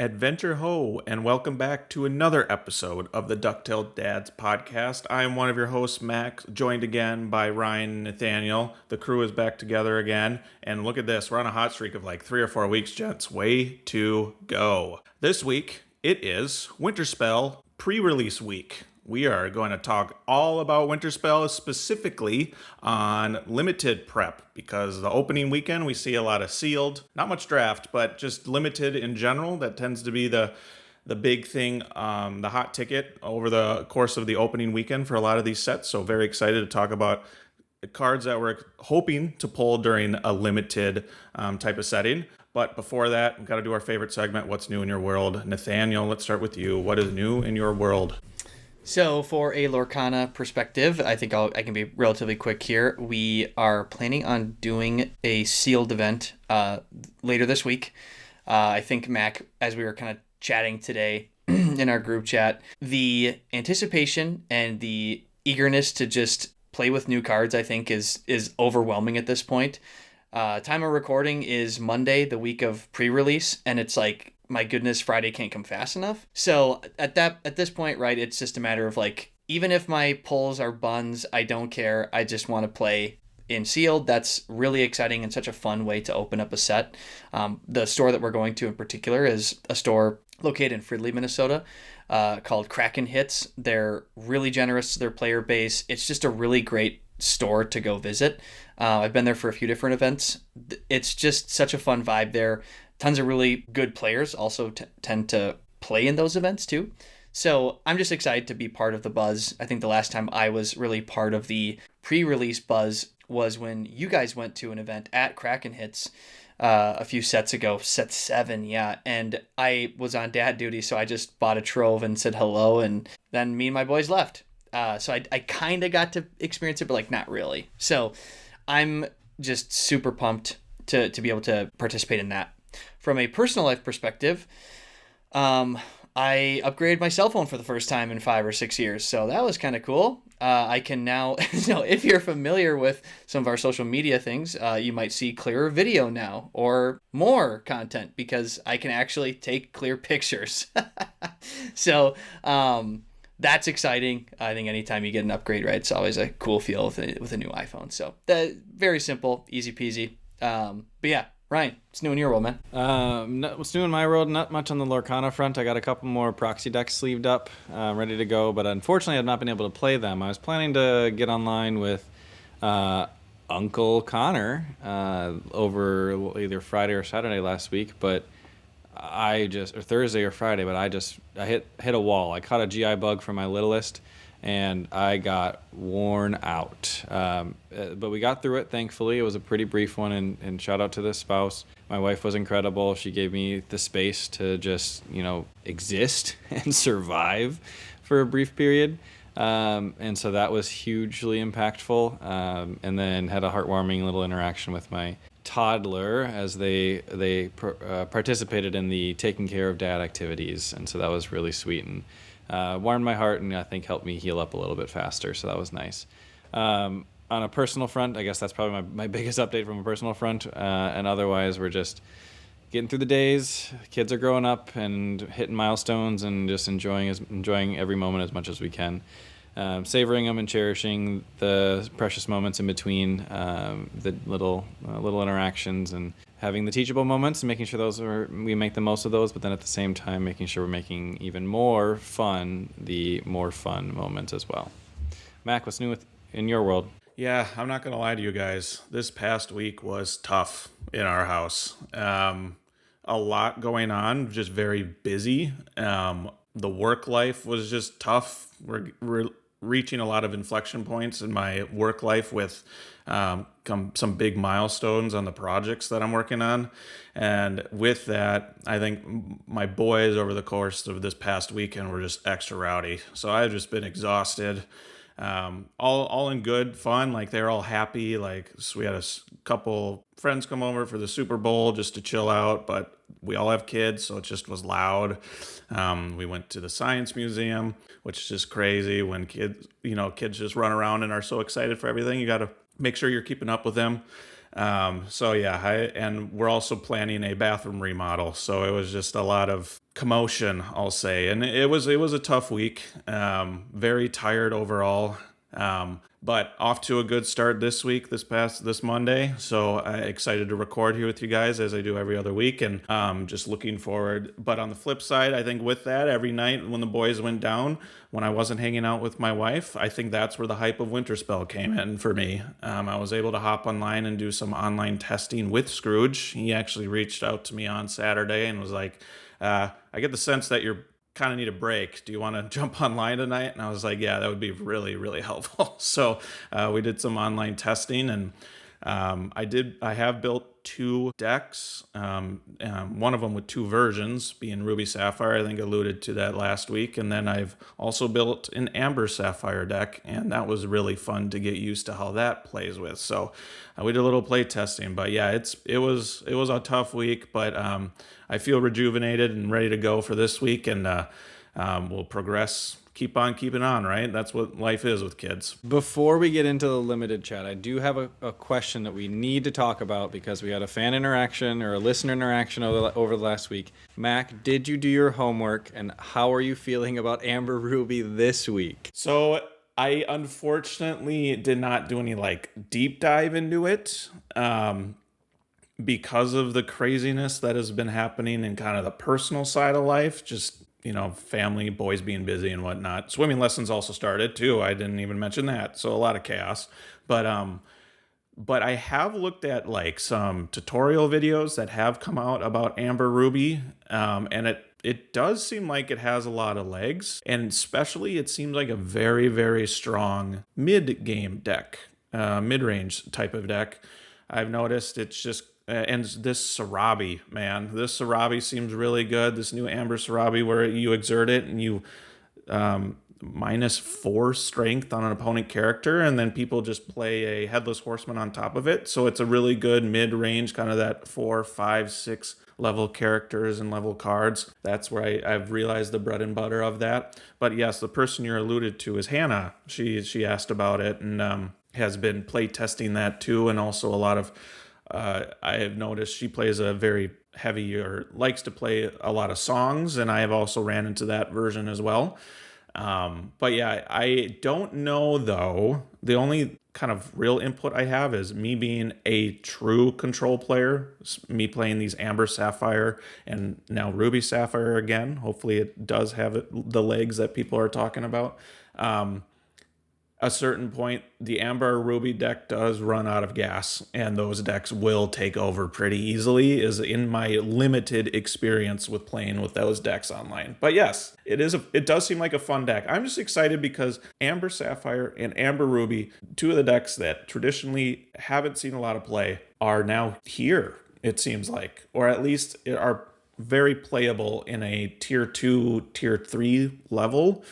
Adventure Ho, and welcome back to another episode of the Ducktail Dads podcast. I am one of your hosts, Mack, joined again by Ryan and Nathaniel. The crew is back together again, and look at this. We're on a hot streak of like 3 or 4 weeks, gents. Way to go. This week, it is Winterspell pre-release week. We are going to talk all about Winterspell, specifically on limited prep, because the opening weekend we see a lot of sealed, not much draft, but just limited in general. That tends to be the big thing, the hot ticket over the course of the opening weekend for a lot of these sets. So very excited to talk about the cards that we're hoping to pull during a limited type of setting. But before that, we've got to do our favorite segment, What's New in Your World? Nathaniel, let's start with you. What is new in your world? So for a Lorcana perspective, I think I can be relatively quick here. We are planning on doing a sealed event later this week. I think, Mac, as we were kind of chatting today in our group chat, the anticipation and the eagerness to just play with new cards, I think, is overwhelming at this point. Time of recording is Monday, the week of pre-release, and it's like, my goodness, Friday can't come fast enough. So at this point, right, it's just a matter of like, even if my pulls are buns, I don't care. I just want to play in sealed. That's really exciting and such a fun way to open up a set. The store that we're going to in particular is a store located in Fridley, Minnesota, called Kraken Hits. They're really generous to their player base. It's just a really great store to go visit. I've been there for a few different events. It's just such a fun vibe there. Tons of really good players also tend to play in those events too. So I'm just excited to be part of the buzz. I think the last time I was really part of the pre-release buzz was when you guys went to an event at Kraken Hits a few sets ago, set 7, yeah. And I was on dad duty, so I just bought a trove and said hello, and then me and my boys left. So I kind of got to experience it, but like not really. So I'm just super pumped to be able to participate in that. From a personal life perspective, I upgraded my cell phone for the first time in 5 or 6 years. So that was kind of cool. I can now, if you're familiar with some of our social media things, you might see clearer video now or more content because I can actually take clear pictures. So that's exciting. I think anytime you get an upgrade, right, it's always a cool feel with a new iPhone. So very simple, easy peasy. But yeah. Ryan, what's new in your world, man? What's new in my world? Not much on the Lorcana front. I got a couple more proxy decks sleeved up, ready to go, but unfortunately I've not been able to play them. I was planning to get online with Uncle Connor over either Friday or Saturday last week, but or Thursday or Friday, but I hit a wall. I caught a GI bug from my littlest, and I got worn out. But we got through it, thankfully. It was a pretty brief one, and shout out to the spouse. My wife was incredible. She gave me the space to just, exist and survive for a brief period. And so that was hugely impactful. And then had a heartwarming little interaction with my toddler as they participated in the taking care of dad activities. And so that was really sweet and warmed my heart, and I think helped me heal up a little bit faster, so that was nice. On a personal front, I guess that's probably my biggest update from a personal front, and otherwise we're just getting through the days. Kids are growing up and hitting milestones and just enjoying every moment as much as we can. Savoring them and cherishing the precious moments in between, the little interactions, and having the teachable moments and making sure we make the most of those, but then at the same time making sure we're making even more fun the more fun moments as well. Mac, what's new in your world? Yeah, I'm not going to lie to you guys. This past week was tough in our house. A lot going on, just very busy. The work life was just tough. We're reaching a lot of inflection points in my work life with some big milestones on the projects that I'm working on. And with that, I think my boys over the course of this past weekend were just extra rowdy. So I've just been exhausted. All in good fun. Like they're all happy. Like so we had a couple friends come over for the Super Bowl just to chill out, but we all have kids, so it just was loud. We went to the science museum, which is just crazy when kids just run around and are so excited for everything. You got to make sure you're keeping up with them. So yeah, and we're also planning a bathroom remodel. So it was just a lot of commotion, I'll say, and it was a tough week. Very tired overall. But off to a good start this week, this Monday. So excited to record here with you guys as I do every other week, and just looking forward. But on the flip side, I think with that, every night when the boys went down, when I wasn't hanging out with my wife, I think that's where the hype of Winterspell came in for me. I was able to hop online and do some online testing with Scrooge. He actually reached out to me on Saturday and was like, I get the sense that you're kind of need a break. Do you want to jump online tonight? And I was like, yeah, that would be really, really helpful. So we did some online testing, and I have built 2 decks, one of them with 2 versions, being Ruby Sapphire. I think I alluded to that last week. And then I've also built an Amber Sapphire deck, and that was really fun to get used to how that plays with. So we did a little play testing, but yeah, it was a tough week, but I feel rejuvenated and ready to go for this week, and we'll progress. Keep on keeping on, right? That's what life is with kids. Before we get into the limited chat, I do have a question that we need to talk about because we had a fan interaction or a listener interaction over the last week. Mack, did you do your homework, and how are you feeling about Amber Ruby this week? So I unfortunately did not do any deep dive into it because of the craziness that has been happening in kind of the personal side of life, just family, boys being busy and whatnot. Swimming lessons also started too. I didn't even mention that. So a lot of chaos. But I have looked at some tutorial videos that have come out about Amber Ruby. And it does seem like it has a lot of legs. And especially it seems like a very, very strong mid-game deck, mid-range type of deck. I've noticed it's just and this Sarabi, man, this Sarabi seems really good. This new Amber Sarabi, where you exert it and you -4 strength on an opponent character, and then people just play a Headless Horseman on top of it. So it's a really good mid-range, kind of that 4, 5, 6 level characters and level cards. That's where I've realized the bread and butter of that. But yes, the person you're alluded to is Hannah. She asked about it and has been play testing that too, and also a lot of I have noticed she plays a very heavy, or likes to play a lot of songs, and I have also ran into that version as well. But yeah, I don't know though. The only kind of real input I have is me being a true control player, me playing these Amber Sapphire and now Ruby Sapphire again. Hopefully it does have the legs that people are talking about. A certain point, the Amber Ruby deck does run out of gas, and those decks will take over pretty easily, is in my limited experience with playing with those decks online. But yes, it does seem like a fun deck. I'm just excited because Amber Sapphire and Amber Ruby, 2 of the decks that traditionally haven't seen a lot of play, are now here, it seems like, or at least are very playable in a tier 2, tier 3 level.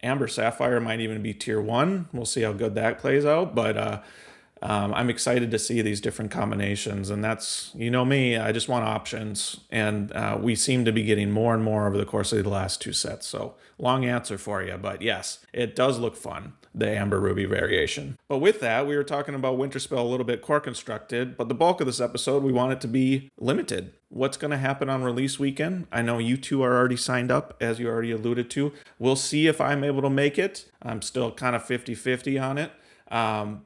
Amber Sapphire might even be tier 1. We'll see how good that plays out. But I'm excited to see these different combinations. And that's, me, I just want options. And we seem to be getting more and more over the course of the last 2 sets. So long answer for you. But yes, it does look fun, the Amber Ruby variation. But with that, we were talking about Winterspell a little bit core constructed. But the bulk of this episode, we want it to be limited. What's going to happen on release weekend? I know you 2 are already signed up, as you already alluded to. We'll see if I'm able to make it. I'm still kind of 50-50 on it.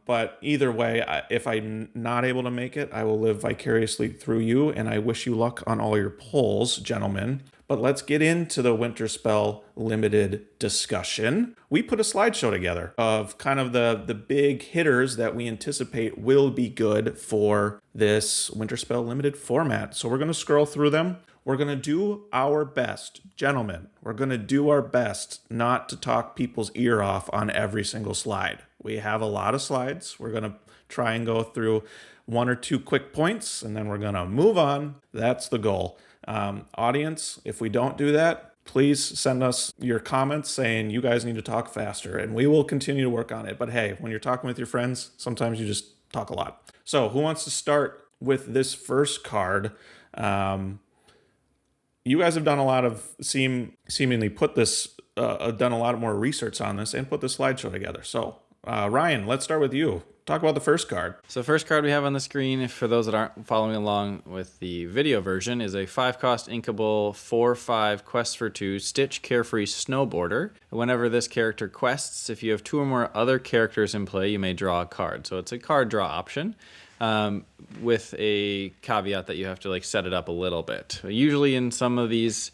But either way, if I'm not able to make it, I will live vicariously through you, and I wish you luck on all your polls, gentlemen. But let's get into the Winterspell limited discussion. We put a slideshow together of kind of the big hitters that we anticipate will be good for this Winterspell limited format. So we're going to scroll through them. We're going to do our best, gentlemen. We're going to do our best not to talk people's ear off on every single slide. We have a lot of slides. We're going to try and go through 1 or 2 quick points, and then we're going to move on. That's the goal. Audience, if we don't do that, please send us your comments saying you guys need to talk faster, and we will continue to work on it. But hey, when you're talking with your friends, sometimes you just talk a lot. So who wants to start with this first card? You guys have done a lot of seemingly put this, done a lot more research on this and put the slideshow together. So Ryan, let's start with you. Talk about the first card. So first card we have on the screen, for those that aren't following along with the video version, is a 5-cost inkable 4/5 quest for 2 Stitch Carefree Snowboarder. Whenever this character quests, if you have 2 or more other characters in play, you may draw a card. So it's a card draw option. With a caveat that you have to set it up a little bit. Usually in some of these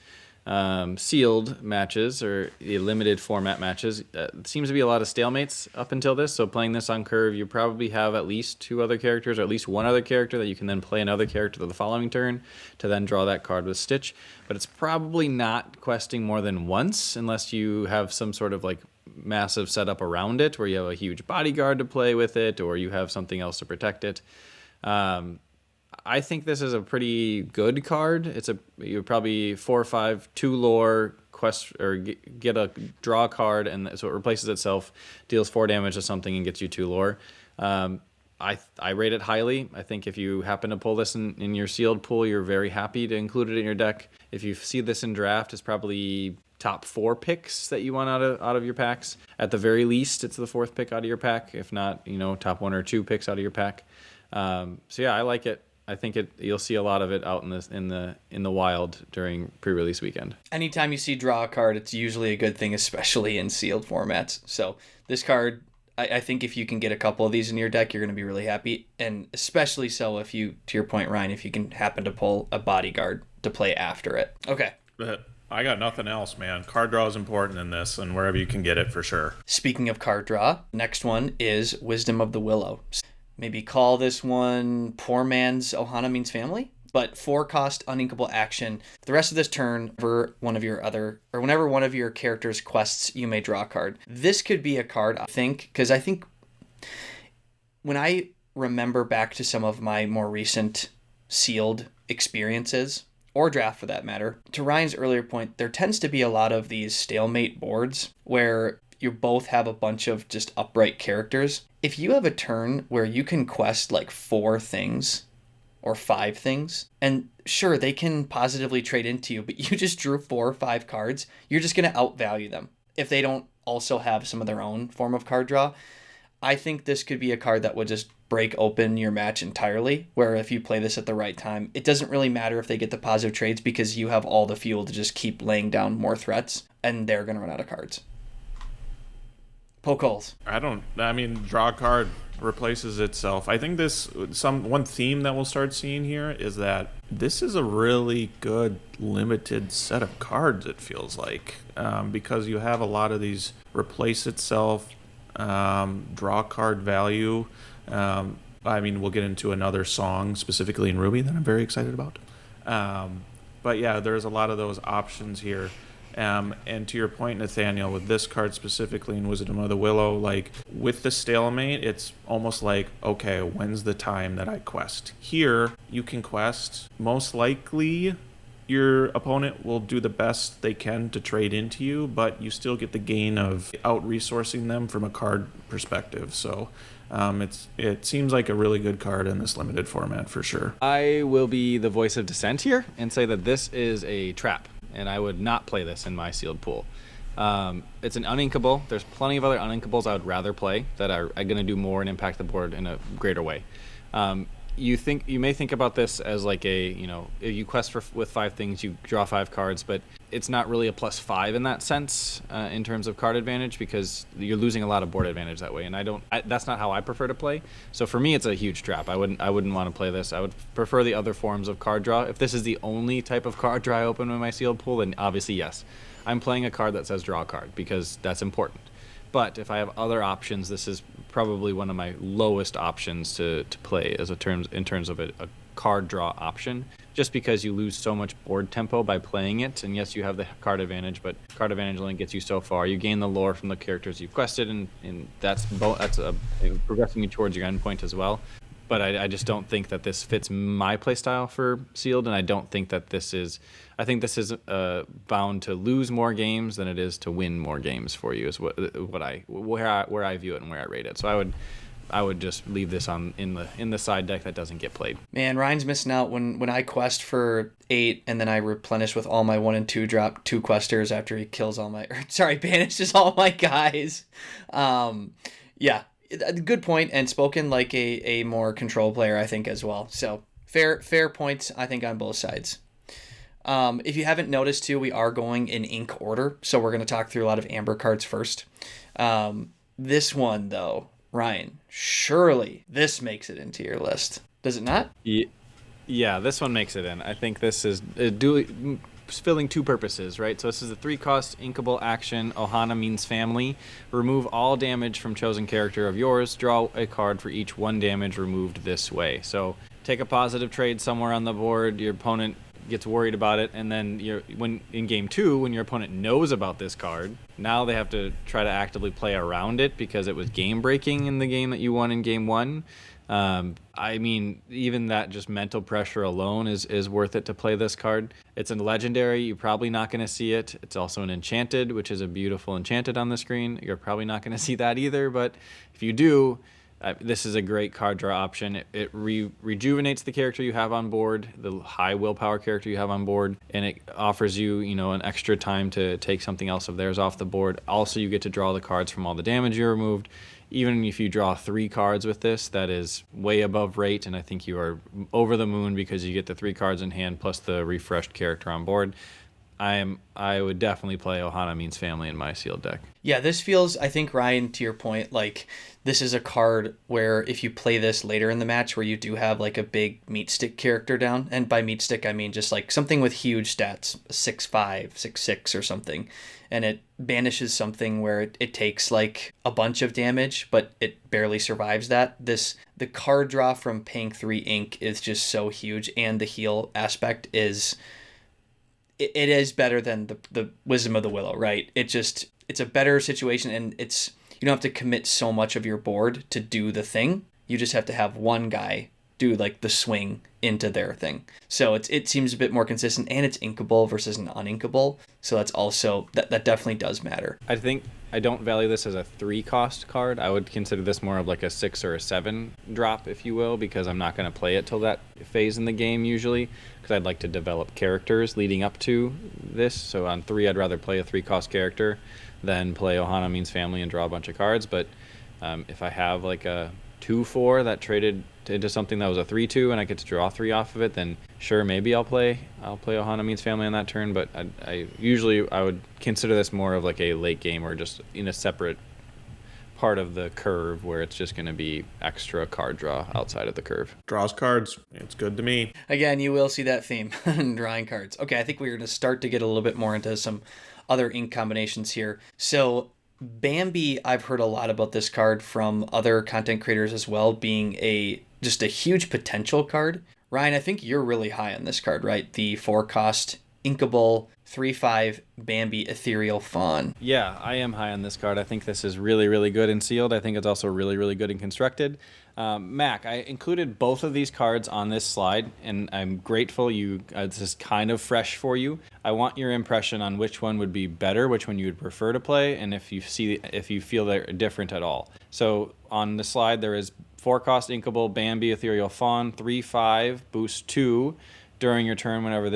sealed matches or the limited format matches, seems to be a lot of stalemates up until this. So playing this on curve, you probably have at least 2 other characters or at least 1 other character that you can then play another character the following turn to then draw that card with Stitch. But it's probably not questing more than once unless you have some sort of massive setup around it where you have a huge bodyguard to play with it or you have something else to protect it. I think this is a pretty good card. You're probably 4 or 5, 2 lore, quest, or get a draw card, and so it replaces itself, deals 4 damage to something, and gets you 2 lore. I rate it highly. I think if you happen to pull this in your sealed pool, you're very happy to include it in your deck. If you see this in draft, it's probably top 4 picks that you want out of your packs. At the very least, it's the 4th pick out of your pack. If not, top 1 or 2 picks out of your pack. So yeah, I like it. I think you'll see a lot of it out in the wild during pre-release weekend. Anytime you see draw a card, it's usually a good thing, especially in sealed formats. So this card, I think if you can get a couple of these in your deck, you're going to be really happy. And especially so if you, to your point, Ryan, if you can happen to pull a bodyguard to play after it. Okay. I got nothing else, man. Card draw is important in this, and wherever you can get it, for sure. Speaking of card draw, next one is Wisdom of the Willow. Maybe call this one Poor Man's Ohana Means Family, but 4-cost uninkable action. The rest of this turn, whenever one of your characters quests, you may draw a card. This could be a card, because I think when I remember back to some of my more recent sealed experiences, or draft for that matter, to Ryan's earlier point, there tends to be a lot of these stalemate boards where you both have a bunch of just upright characters. If you have a turn where you can quest 4 things or 5 things, and sure, they can positively trade into you, but you just drew 4 or 5 cards, you're just going to outvalue them if they don't also have some of their own form of card draw. I think this could be a card that would just break open your match entirely, where if you play this at the right time, it doesn't really matter if they get the positive trades because you have all the fuel to just keep laying down more threats, and they're going to run out of cards. Poke holes. Draw a card replaces itself. I think one theme that we'll start seeing here is that this is a really good limited set of cards, it feels like, because you have a lot of these replace itself, draw card value. We'll get into another song specifically in Ruby that I'm very excited about. But yeah, there's a lot of those options here. And to your point, Nathaniel, with this card specifically in Wisdom of the Willow, with the stalemate, it's almost like, okay, when's the time that I quest? Here, you can quest. Most likely, your opponent will do the best they can to trade into you, but you still get the gain of out-resourcing them from a card perspective. So it seems like a really good card in this limited format for sure. I will be the voice of dissent here and say that this is a trap, and I would not play this in my sealed pool. It's an uninkable. There's plenty of other uninkables I would rather play that are going to do more and impact the board in a greater way. You may think about this as you quest with 5 things, you draw 5 cards, but it's not really a +5 in that sense in terms of card advantage, because you're losing a lot of board advantage that way, and that's not how I prefer to play. So for me, it's a huge trap. I wouldn't want to play this. I would prefer the other forms of card draw. If this is the only type of card draw I open in my sealed pool, then obviously yes, I'm playing a card that says draw a card because that's important. But if I have other options, this is probably one of my lowest options to play in terms of a card draw option, just because you lose so much board tempo by playing it. And yes, you have the card advantage, but card advantage only gets you so far. You gain the lore from the characters you've quested, and that's progressing you towards your endpoint as well. But I just don't think that this fits my playstyle for sealed, and I don't think that this is. I think this is bound to lose more games than it is to win more games for you. Is where I view it and where I rate it. So I would just leave this in the side deck that doesn't get played. Man, Ryan's missing out when I quest for 8 and then I replenish with all my 1 and 2 drop 2 questers after he kills banishes all my guys. Yeah. Good point, and spoken like a more control player, I think, as well. So fair points, I think, on both sides. If you haven't noticed, too, we are going in ink order, so we're going to talk through a lot of amber cards first. This one, though, Ryan, surely this makes it into your list. Does it not? Yeah, this one makes it in. I think this is filling two purposes, right? So this is a 3-cost inkable action. Ohana means family. Remove all damage from chosen character of yours. Draw a card for each 1 damage removed this way. So take a positive trade somewhere on the board. Your opponent gets worried about it, and then when in game 2, when your opponent knows about this card, now they have to try to actively play around it because it was game breaking in the game that you won in game 1. I mean, even that just mental pressure alone is worth it to play this card. It's a legendary. You're probably not going to see it. It's also an enchanted, which is a beautiful enchanted on the screen. You're probably not going to see that either, but if you do, this is a great card draw option. It rejuvenates the character you have on board, the high willpower character you have on board, and it offers you, an extra time to take something else of theirs off the board. Also, you get to draw the cards from all the damage you removed. Even if you draw 3 cards with this, that is way above rate, and I think you are over the moon because you get the 3 cards in hand plus the refreshed character on board. I would definitely play Ohana Means Family in my sealed deck. Yeah, this feels, I think, Ryan, to your point, like this is a card where if you play this later in the match where you do have like a big meat stick character down, and by meat stick I mean just like something with huge stats, 6'5", 6'6", or something, and it banishes something where it takes like a bunch of damage, but it barely survives that. The card draw from paying 3 ink is just so huge, and the heal aspect is... It is better than the Wisdom of the Willow, right? It's a better situation, and you don't have to commit so much of your board to do the thing. You just have to have one guy do like the swing into their thing. So it seems a bit more consistent, and it's inkable versus an uninkable. So that's also that definitely does matter. I think I don't value this as a 3-cost card. I would consider this more of like a 6 or a 7 drop, if you will, because I'm not going to play it till that phase in the game usually, because I'd like to develop characters leading up to this. So on 3, I'd rather play a 3-cost character than play Ohana Means Family and draw a bunch of cards. But if I have like a 2/4 that traded into something that was a 3/2 and I get to draw 3 off of it, then sure, maybe I'll play Ohana Means Family on that turn. But I usually would consider this more of like a late game or just in a separate part of the curve where it's just going to be extra card draw outside of the curve. Draws cards. It's good to me. Again, you will see that theme in drawing cards. Okay, I think we're going to start to get a little bit more into some other ink combinations here. So Bambi, I've heard a lot about this card from other content creators as well, being just a huge potential card. Ryan, I think you're really high on this card, right? The 4-cost inkable 3/5 Bambi Ethereal Fawn. Yeah, I am high on this card. I think this is really, really good in sealed. I think it's also really, really good in constructed. Mac, I included both of these cards on this slide, and I'm grateful this is kind of fresh for you. I want your impression on which one would be better, which one you would prefer to play, and if you feel they're different at all. So on the slide, there is 4-cost inkable Bambi Ethereal Fawn, 3/5, boost 2. During your turn, whenever it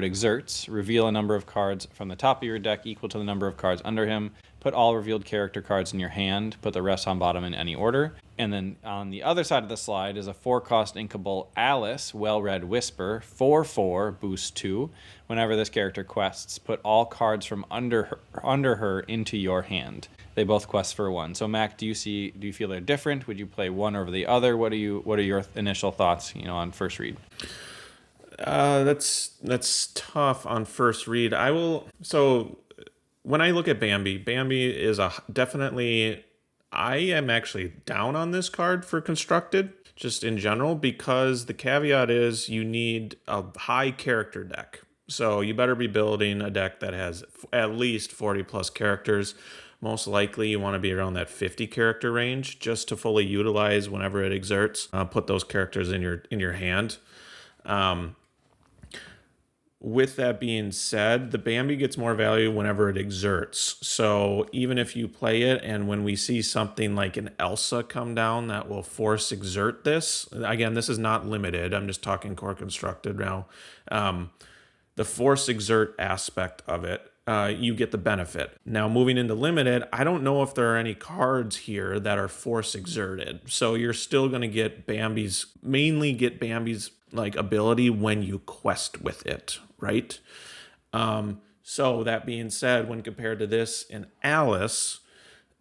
exerts, reveal a number of cards from the top of your deck equal to the number of cards under him. Put all revealed character cards in your hand. Put the rest on bottom in any order. And then on the other side of the slide is a 4-cost inkable Alice, Well-Read Whisper, 4/4, boost 2. Whenever this character quests, put all cards from under her into your hand. They both quest for 1. So Mac, do you feel they're different? Would you play one over the other? What are your initial thoughts, on first read? That's tough on first read. So when I look at Bambi is definitely, I am actually down on this card for constructed, just in general, because the caveat is you need a high character deck. So you better be building a deck that has at least 40 plus characters. Most likely you want to be around that 50 character range just to fully utilize whenever it exerts. Put those characters in your hand. With that being said, the Bambi gets more value whenever it exerts. So even if you play it, and when we see something like an Elsa come down that will force exert this, again, this is not limited. I'm just talking core constructed now. The force exert aspect of it you get the benefit. Now, moving into limited, I don't know if there are any cards here that are force exerted. So you're still going to get mainly get Bambi's like ability when you quest with it, right? So that being said, when compared to this in Alice,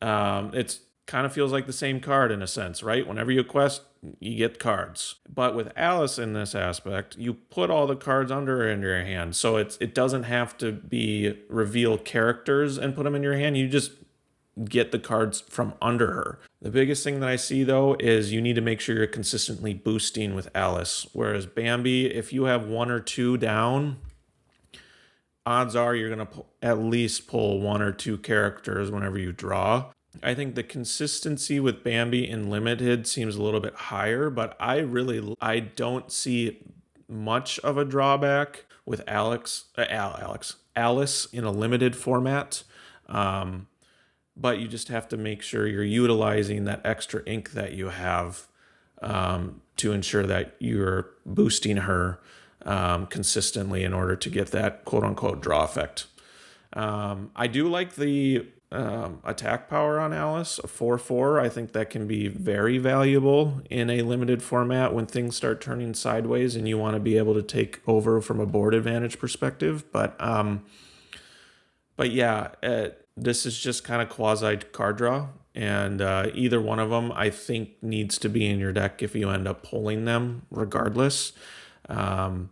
it's kind of feels like the same card in a sense, right? Whenever you quest, you get cards. But with Alice in this aspect, you put all the cards under her in your hand. So it doesn't have to be reveal characters and put them in your hand. You just get the cards from under her. The biggest thing that I see though is you need to make sure you're consistently boosting with Alice. Whereas Bambi, if you have 1 or 2 down, odds are you're going to at least pull 1 or 2 characters whenever you draw. I think the consistency with Bambi in limited seems a little bit higher, but I don't see much of a drawback with Alice in a limited format. But you just have to make sure you're utilizing that extra ink that you have to ensure that you're boosting her consistently in order to get that quote-unquote draw effect. I do like the attack power on Alice, a 4/4. I think that can be very valuable in a limited format when things start turning sideways and you want to be able to take over from a board advantage perspective. But yeah, this is just kind of quasi card draw, and either one of them I think needs to be in your deck if you end up pulling them regardless. But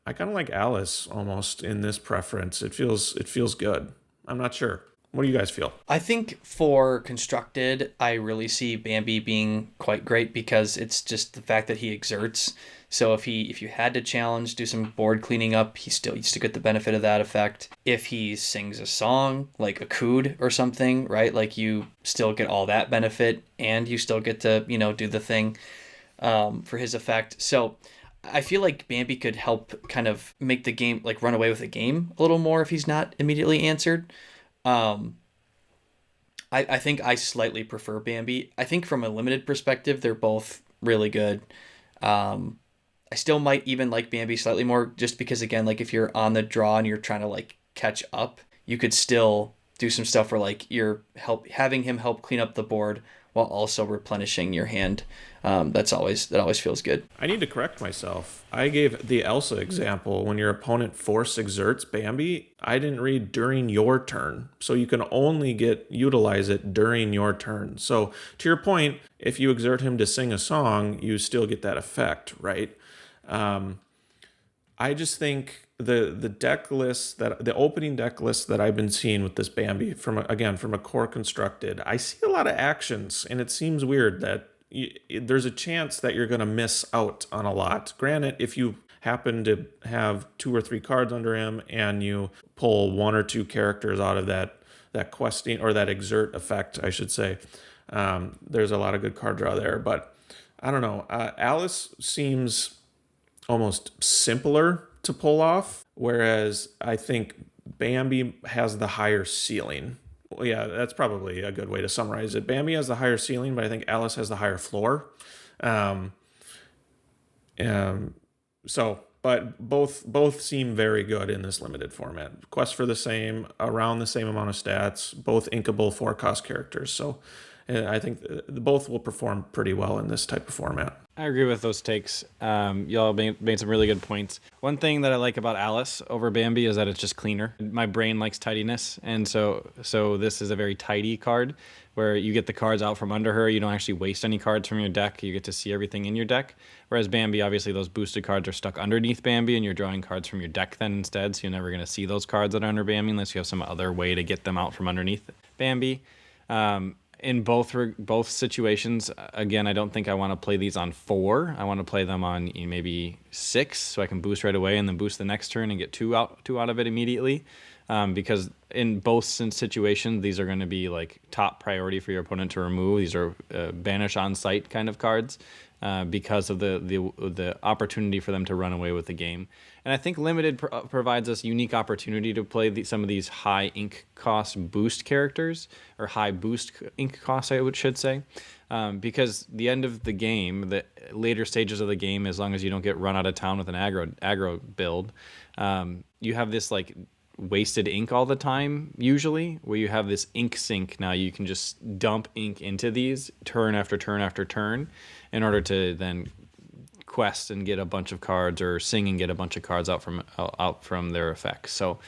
I kind of like Alice almost in this preference. It feels good. I'm not sure. What do you guys feel? I think for constructed, I really see Bambi being quite great because it's just the fact that he exerts. So if you had to challenge, do some board cleaning up, you still get the benefit of that effect. If he sings a song like a cood or something, right? Like you still get all that benefit and you still get to, do the thing for his effect. So I feel like Bambi could help kind of make the game, like run away with the game a little more if he's not immediately answered. I think I slightly prefer Bambi. I think from a limited perspective, they're both really good. I still might even like Bambi slightly more just because, again, like if you're on the draw and you're trying to like catch up, you could still do some stuff where like you're having him help clean up the board while also replenishing your hand. That always feels good. I need to correct myself. I gave the Elsa example. When your opponent force exerts Bambi, I didn't read during your turn. So you can only utilize it during your turn. So to your point, if you exert him to sing a song, you still get that effect, right? I just think the deck list the opening deck list that I've been seeing with this Bambi from a core constructed, I see a lot of actions, and it seems weird that there's a chance that you're going to miss out on a lot. Granted, if you happen to have 2 or 3 cards under him and you pull 1 or 2 characters out of that questing or that exert effect, I should say, there's a lot of good card draw there. But I don't know. Alice seems almost simpler to pull off, whereas I think Bambi has the higher ceiling. Well, yeah, that's probably a good way to summarize it. Bambi has the higher ceiling, but I think Alice has the higher floor. But both seem very good in this limited format. Quest for around the same amount of stats, both inkable 4-cost characters. So I think both will perform pretty well in this type of format. I agree with those takes. Y'all made some really good points. One thing that I like about Alice over Bambi is that it's just cleaner. My brain likes tidiness, and so this is a very tidy card where you get the cards out from under her. You don't actually waste any cards from your deck. You get to see everything in your deck. Whereas Bambi, obviously, those boosted cards are stuck underneath Bambi, and you're drawing cards from your deck then instead, so you're never going to see those cards that are under Bambi unless you have some other way to get them out from underneath Bambi. In both situations, again, I don't think I want to play these on 4. I want to play them on maybe 6, so I can boost right away and then boost the next turn and get two out of it immediately. Because in both situations, these are going to be like top priority for your opponent to remove. These are banish on sight kind of cards because of the opportunity for them to run away with the game. And I think limited provides us unique opportunity to play some of these high ink cost boost characters, or high boost ink costs, I should say, because the end of the game, the later stages of the game, as long as you don't get run out of town with an aggro build, you have this like wasted ink all the time, usually, where you have this ink sink. Now you can just dump ink into these turn after turn after turn in order to then quest and get a bunch of cards, or sing and get a bunch of cards out from their effects. So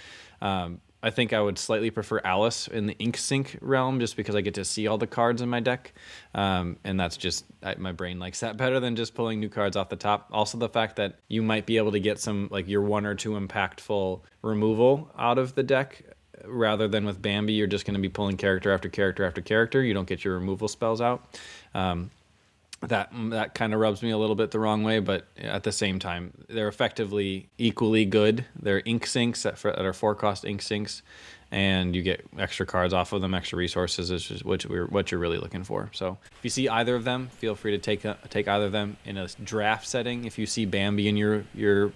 I think I would slightly prefer Alice in the ink sink realm, just because I get to see all the cards in my deck. And that's just, my brain likes that better than just pulling new cards off the top. Also, the fact that you might be able to get some, like, your 1 or 2 impactful removal out of the deck, rather than with Bambi, you're just going to be pulling character after character after character. You don't get your removal spells out. That kind of rubs me a little bit the wrong way, but at the same time, they're effectively equally good. They're ink sinks that are 4-cost ink sinks, and you get extra cards off of them, extra resources, is just what you're really looking for. So if you see either of them, feel free to take either of them in a draft setting. If you see Bambi in your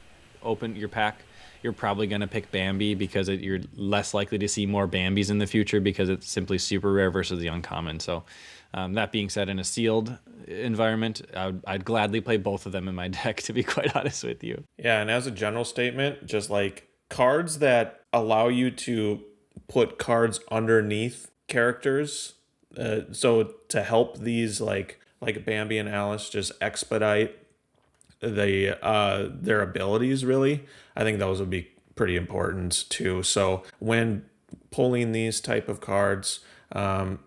pack, you're probably going to pick Bambi, because you're less likely to see more Bambis in the future, because it's simply super rare versus the uncommon. So that being said, in a sealed environment, I'd gladly play both of them in my deck, to be quite honest with you. Yeah, and as a general statement, just like cards that allow you to put cards underneath characters, so to help these like Bambi and Alice just expedite their abilities, really, I think those would be pretty important too. So when pulling these type of cards,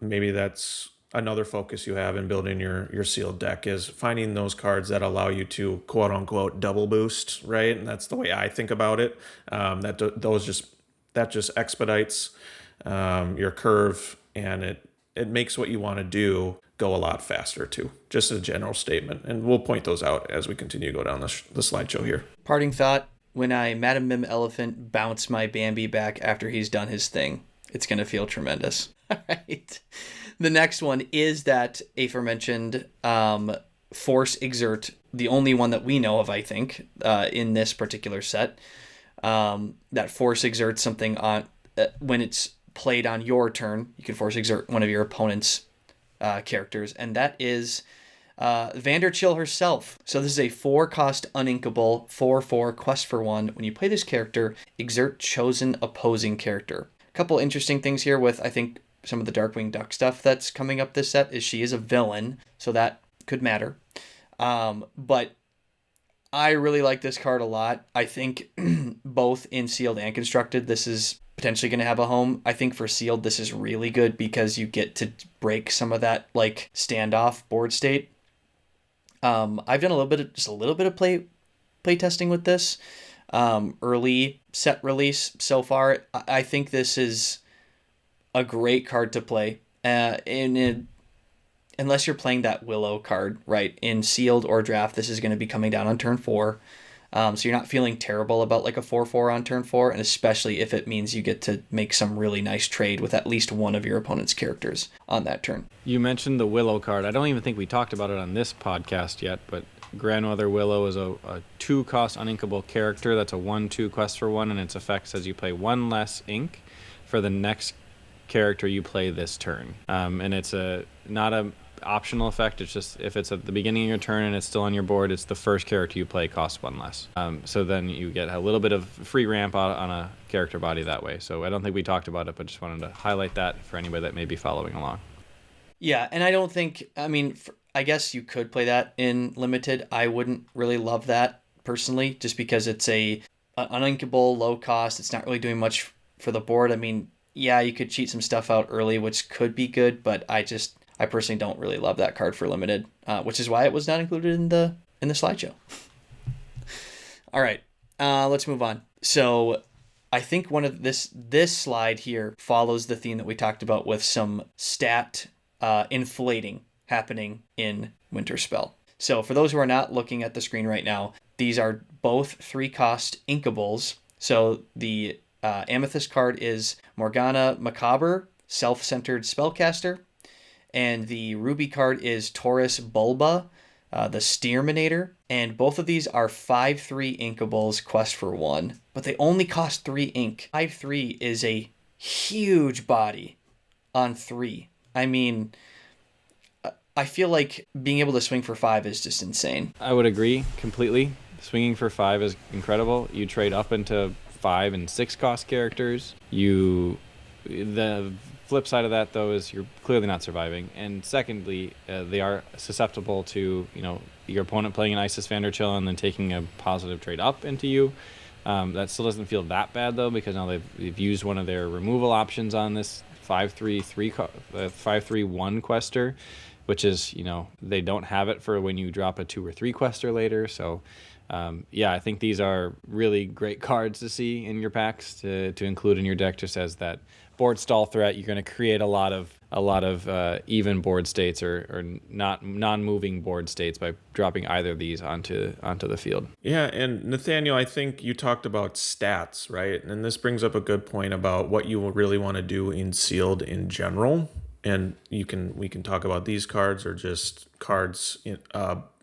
maybe that's another focus you have in building your sealed deck, is finding those cards that allow you to quote unquote double boost, right? And that's the way I think about it. That just expedites your curve, and it makes what you want to do go a lot faster too. Just a general statement, and we'll point those out as we continue to go down the slideshow here. Parting thought: when I Madam Mim Elephant bounce my Bambi back after he's done his thing, it's gonna feel tremendous. All right. The next one is that aforementioned Force Exert, the only one that we know of, I think, in this particular set. That Force Exert something on when it's played on your turn, you can Force Exert one of your opponent's characters, and that is Vanderchill herself. So this is a 4-cost uninkable 4/4 quest for 1. When you play this character, exert chosen opposing character. A couple interesting things here with, I think, some of the Darkwing Duck stuff that's coming up this set is she is a villain, so that could matter. But I really like this card a lot. I think both in Sealed and Constructed, this is potentially going to have a home. I think for Sealed, this is really good because you get to break some of that like standoff board state. I've done a little bit of play testing with this. Early set release so far. I think this is a great card to play. Unless you're playing that Willow card, right? In Sealed or Draft, this is going to be coming down on turn 4. So you're not feeling terrible about like a 4/4 on turn 4, and especially if it means you get to make some really nice trade with at least one of your opponent's characters on that turn. You mentioned the Willow card. I don't even think we talked about it on this podcast yet, but Grandmother Willow is a 2-cost uninkable character. That's a 1/2 quest for 1, and its effect says you play 1 less ink for the next character you play this turn. And it's not a optional effect. It's just if it's at the beginning of your turn and it's still on your board, it's the first character you play costs 1 less. So then you get a little bit of free ramp on a character body that way. So I don't think we talked about it, but just wanted to highlight that for anybody that may be following along. Yeah, and I don't think, I guess you could play that in Limited. I wouldn't really love that personally, just because it's an uninkable, low cost. It's not really doing much for the board. Yeah, you could cheat some stuff out early, which could be good, but I personally don't really love that card for Limited, which is why it was not included in the slideshow. All right, let's move on. So I think one of this slide here follows the theme that we talked about with some stat inflating happening in Winterspell. So for those who are not looking at the screen right now, these are both 3-cost inkables. So the Amethyst card is Morgana Macabre, self-centered spellcaster. And the Ruby card is Taurus Bulba, the Steerminator. And both of these are 5/3 inkables, quest for 1. But they only cost 3 ink. 5/3 is a huge body on 3. I feel like being able to swing for 5 is just insane. I would agree completely. Swinging for 5 is incredible. You trade up into 5 and 6 cost characters. The flip side of that, though, is you're clearly not surviving. And secondly, they are susceptible to, your opponent playing an Isis Vanderchill and then taking a positive trade up into you. That still doesn't feel that bad, though, because now they've used one of their removal options on this 5/3/1 quester, which is, they don't have it for when you drop a 2 or 3 quester later. So, I think these are really great cards to see in your packs to include in your deck, just as that board stall threat. You're going to create a lot of even board states or non-moving board states by dropping either of these onto the field. Yeah, and Nathaniel, I think you talked about stats, right? And this brings up a good point about what you really want to do in sealed in general. And we can talk about these cards or just cards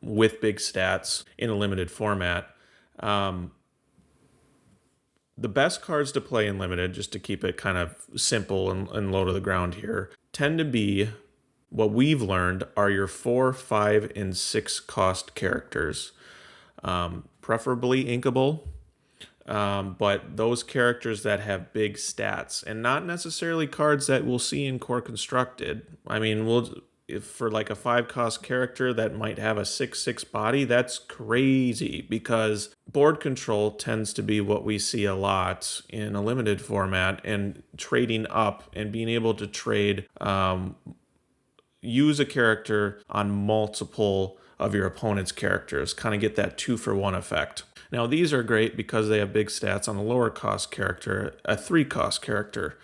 with big stats in a limited format. The best cards to play in limited, just to keep it kind of simple and low to the ground here, tend to be what we've learned are your 4, 5, and 6 cost characters, preferably inkable. But those characters that have big stats, and not necessarily cards that we'll see in core constructed. I mean, if for like a 5 cost character that might have a 6/6 body, that's crazy, because board control tends to be what we see a lot in a limited format, and trading up and being able to trade, use a character on multiple of your opponent's characters, kind of get that 2-for-1 effect. Now, these are great because they have big stats on a lower cost character, a 3 cost character.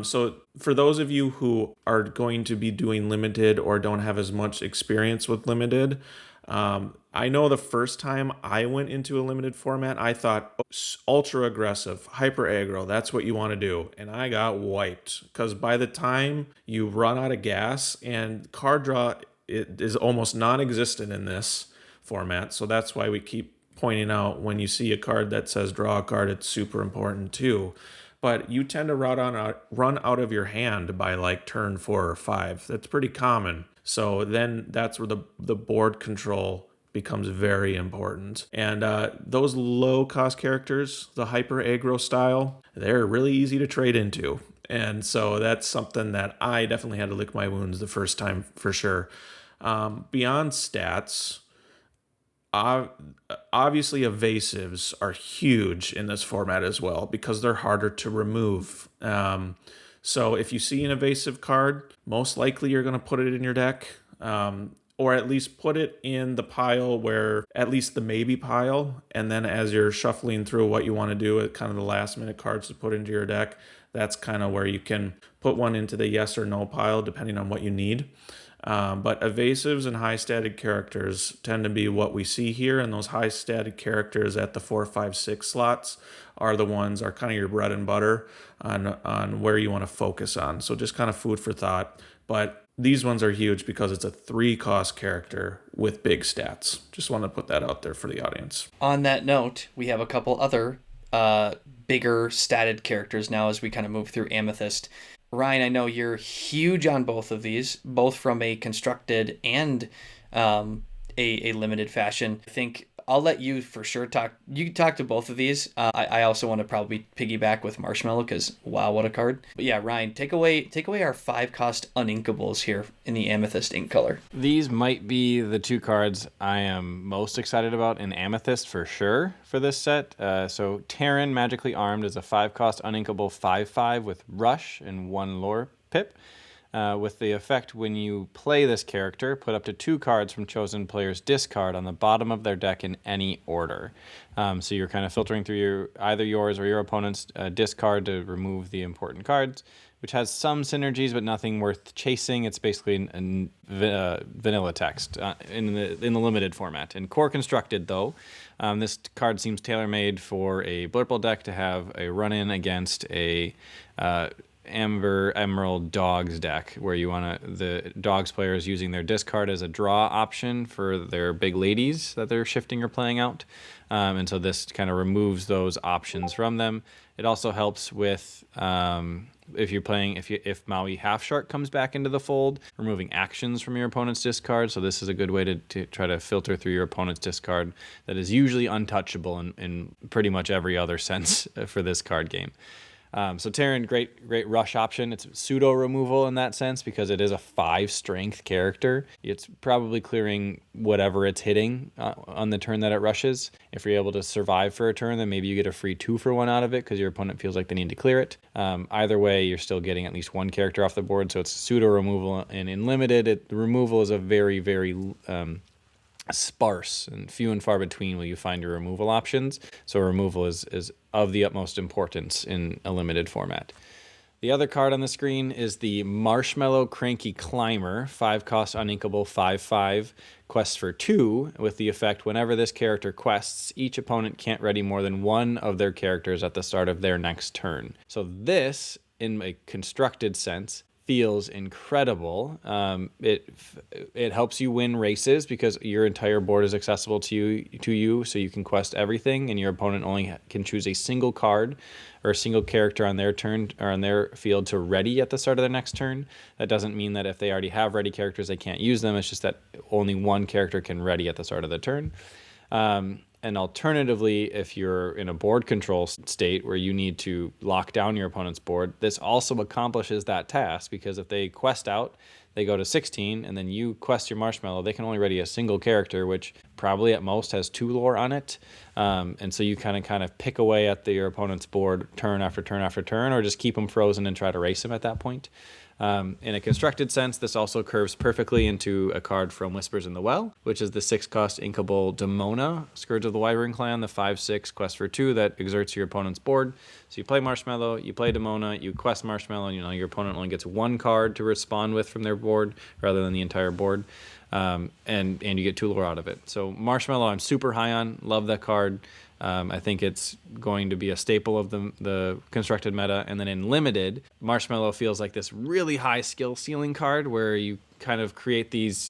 So for those of you who are going to be doing limited or don't have as much experience with limited, I know the first time I went into a limited format, I thought ultra aggressive, hyper aggro, that's what you want to do. And I got wiped, because by the time you run out of gas, and card draw, it is almost non-existent in this format. So that's why we keep pointing out when you see a card that says draw a card, it's super important too. But you tend to run out of your hand by like turn 4 or 5. That's pretty common. So then that's where the board control becomes very important. And those low cost characters, the hyper aggro style, they're really easy to trade into. And so that's something that I definitely had to lick my wounds the first time for sure. Beyond stats, obviously evasives are huge in this format as well, because they're harder to remove. So if you see an evasive card, most likely you're going to put it in your deck, or at least put it in the pile where, at least the maybe pile, and then as you're shuffling through what you want to do at kind of the last minute cards to put into your deck, that's kind of where you can put one into the yes or no pile depending on what you need. But evasives and high static characters tend to be what we see here, and those high static characters at the 4, 5, 6 slots are kind of your bread and butter on where you want to focus on. So just kind of food for thought. But these ones are huge because it's a 3 cost character with big stats. Just want to put that out there for the audience. On that note, we have a couple other bigger statted characters now as we kind of move through Amethyst. Ryan, I know you're huge on both of these, both from a constructed and a limited fashion. I think I'll let you for sure talk. You can talk to both of these. I also want to probably piggyback with Marshmallow, because wow, what a card. But yeah, Ryan, take away our 5 cost uninkables here in the Amethyst ink color. These might be the 2 cards I am most excited about in Amethyst for sure for this set. So Terran, Magically Armed, is a 5 cost uninkable 5/5 with Rush and 1 lore pip. With the effect, when you play this character, put up to 2 cards from chosen player's discard on the bottom of their deck in any order. So you're kind of filtering through either yours or your opponent's discard to remove the important cards, which has some synergies but nothing worth chasing. It's basically vanilla text in the limited format. In core constructed, though, this card seems tailor-made for a Blurple deck to have a run-in against a Amber Emerald Dogs deck, where you want to the Dogs players using their discard as a draw option for their big ladies that they're shifting or playing out, and so this kind of removes those options from them. It also helps with if you're playing if Maui Half Shark comes back into the fold, removing actions from your opponent's discard. So this is a good way to try to filter through your opponent's discard that is usually untouchable in pretty much every other sense for this card game. So Terran, great rush option. It's pseudo removal in that sense because it is a 5 strength character. It's probably clearing whatever it's hitting on the turn that it rushes. If you're able to survive for a turn, then maybe you get a free 2-for-1 out of it because your opponent feels like they need to clear it. Either way, you're still getting at least one character off the board, so it's pseudo removal. And in limited, the removal is a very, very sparse and few and far between will you find your removal options. So removal is of the utmost importance in a limited format. The other card on the screen is the Marshmallow Cranky Climber, 5-cost uninkable 5/5, quests for 2, with the effect whenever this character quests, each opponent can't ready more than one of their characters at the start of their next turn. So this, in a constructed sense, feels incredible. It helps you win races because your entire board is accessible to you, so you can quest everything, and your opponent only can choose a single card or a single character on their turn or on their field to ready at the start of their next turn. That doesn't mean that if they already have ready characters, they can't use them. It's just that only one character can ready at the start of the turn. And alternatively, if you're in a board control state where you need to lock down your opponent's board, this also accomplishes that task because if they quest out, they go to 16, and then you quest your Marshmallow, they can only ready a single character, which probably at most has 2 lore on it. And so you kind of pick away at your opponent's board turn after turn after turn, or just keep them frozen and try to race them at that point. In a constructed sense, this also curves perfectly into a card from Whispers in the Well, which is the 6-cost inkable Demona, Scourge of the Wyvern Clan, the 5/6 quest for 2 that exerts your opponent's board. So you play Marshmallow, you play Demona, you quest Marshmallow, and your opponent only gets 1 card to respond with from their board rather than the entire board. And you get 2 lore out of it. So Marshmallow, I'm super high on, love that card. I think it's going to be a staple of the constructed meta. And then in limited, Marshmallow feels like this really high skill ceiling card where you kind of create these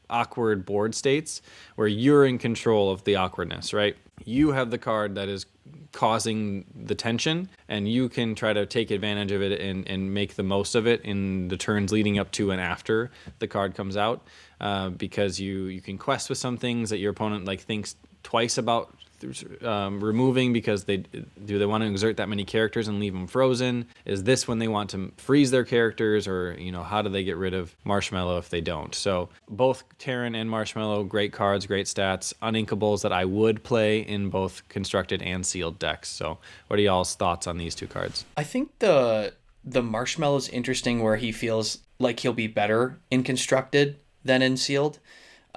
awkward board states where you're in control of the awkwardness, right? You have the card that is causing the tension, and you can try to take advantage of it and make the most of it in the turns leading up to and after the card comes out, because you can quest with some things that your opponent thinks twice about removing because they want to exert that many characters and leave them frozen? Is this when they want to freeze their characters, or how do they get rid of Marshmallow if they don't? So both Terran and Marshmallow, great cards, great stats, uninkables that I would play in both constructed and sealed decks. So what are y'all's thoughts on these 2 cards? I think the Marshmallow is interesting where he feels like he'll be better in constructed than in sealed.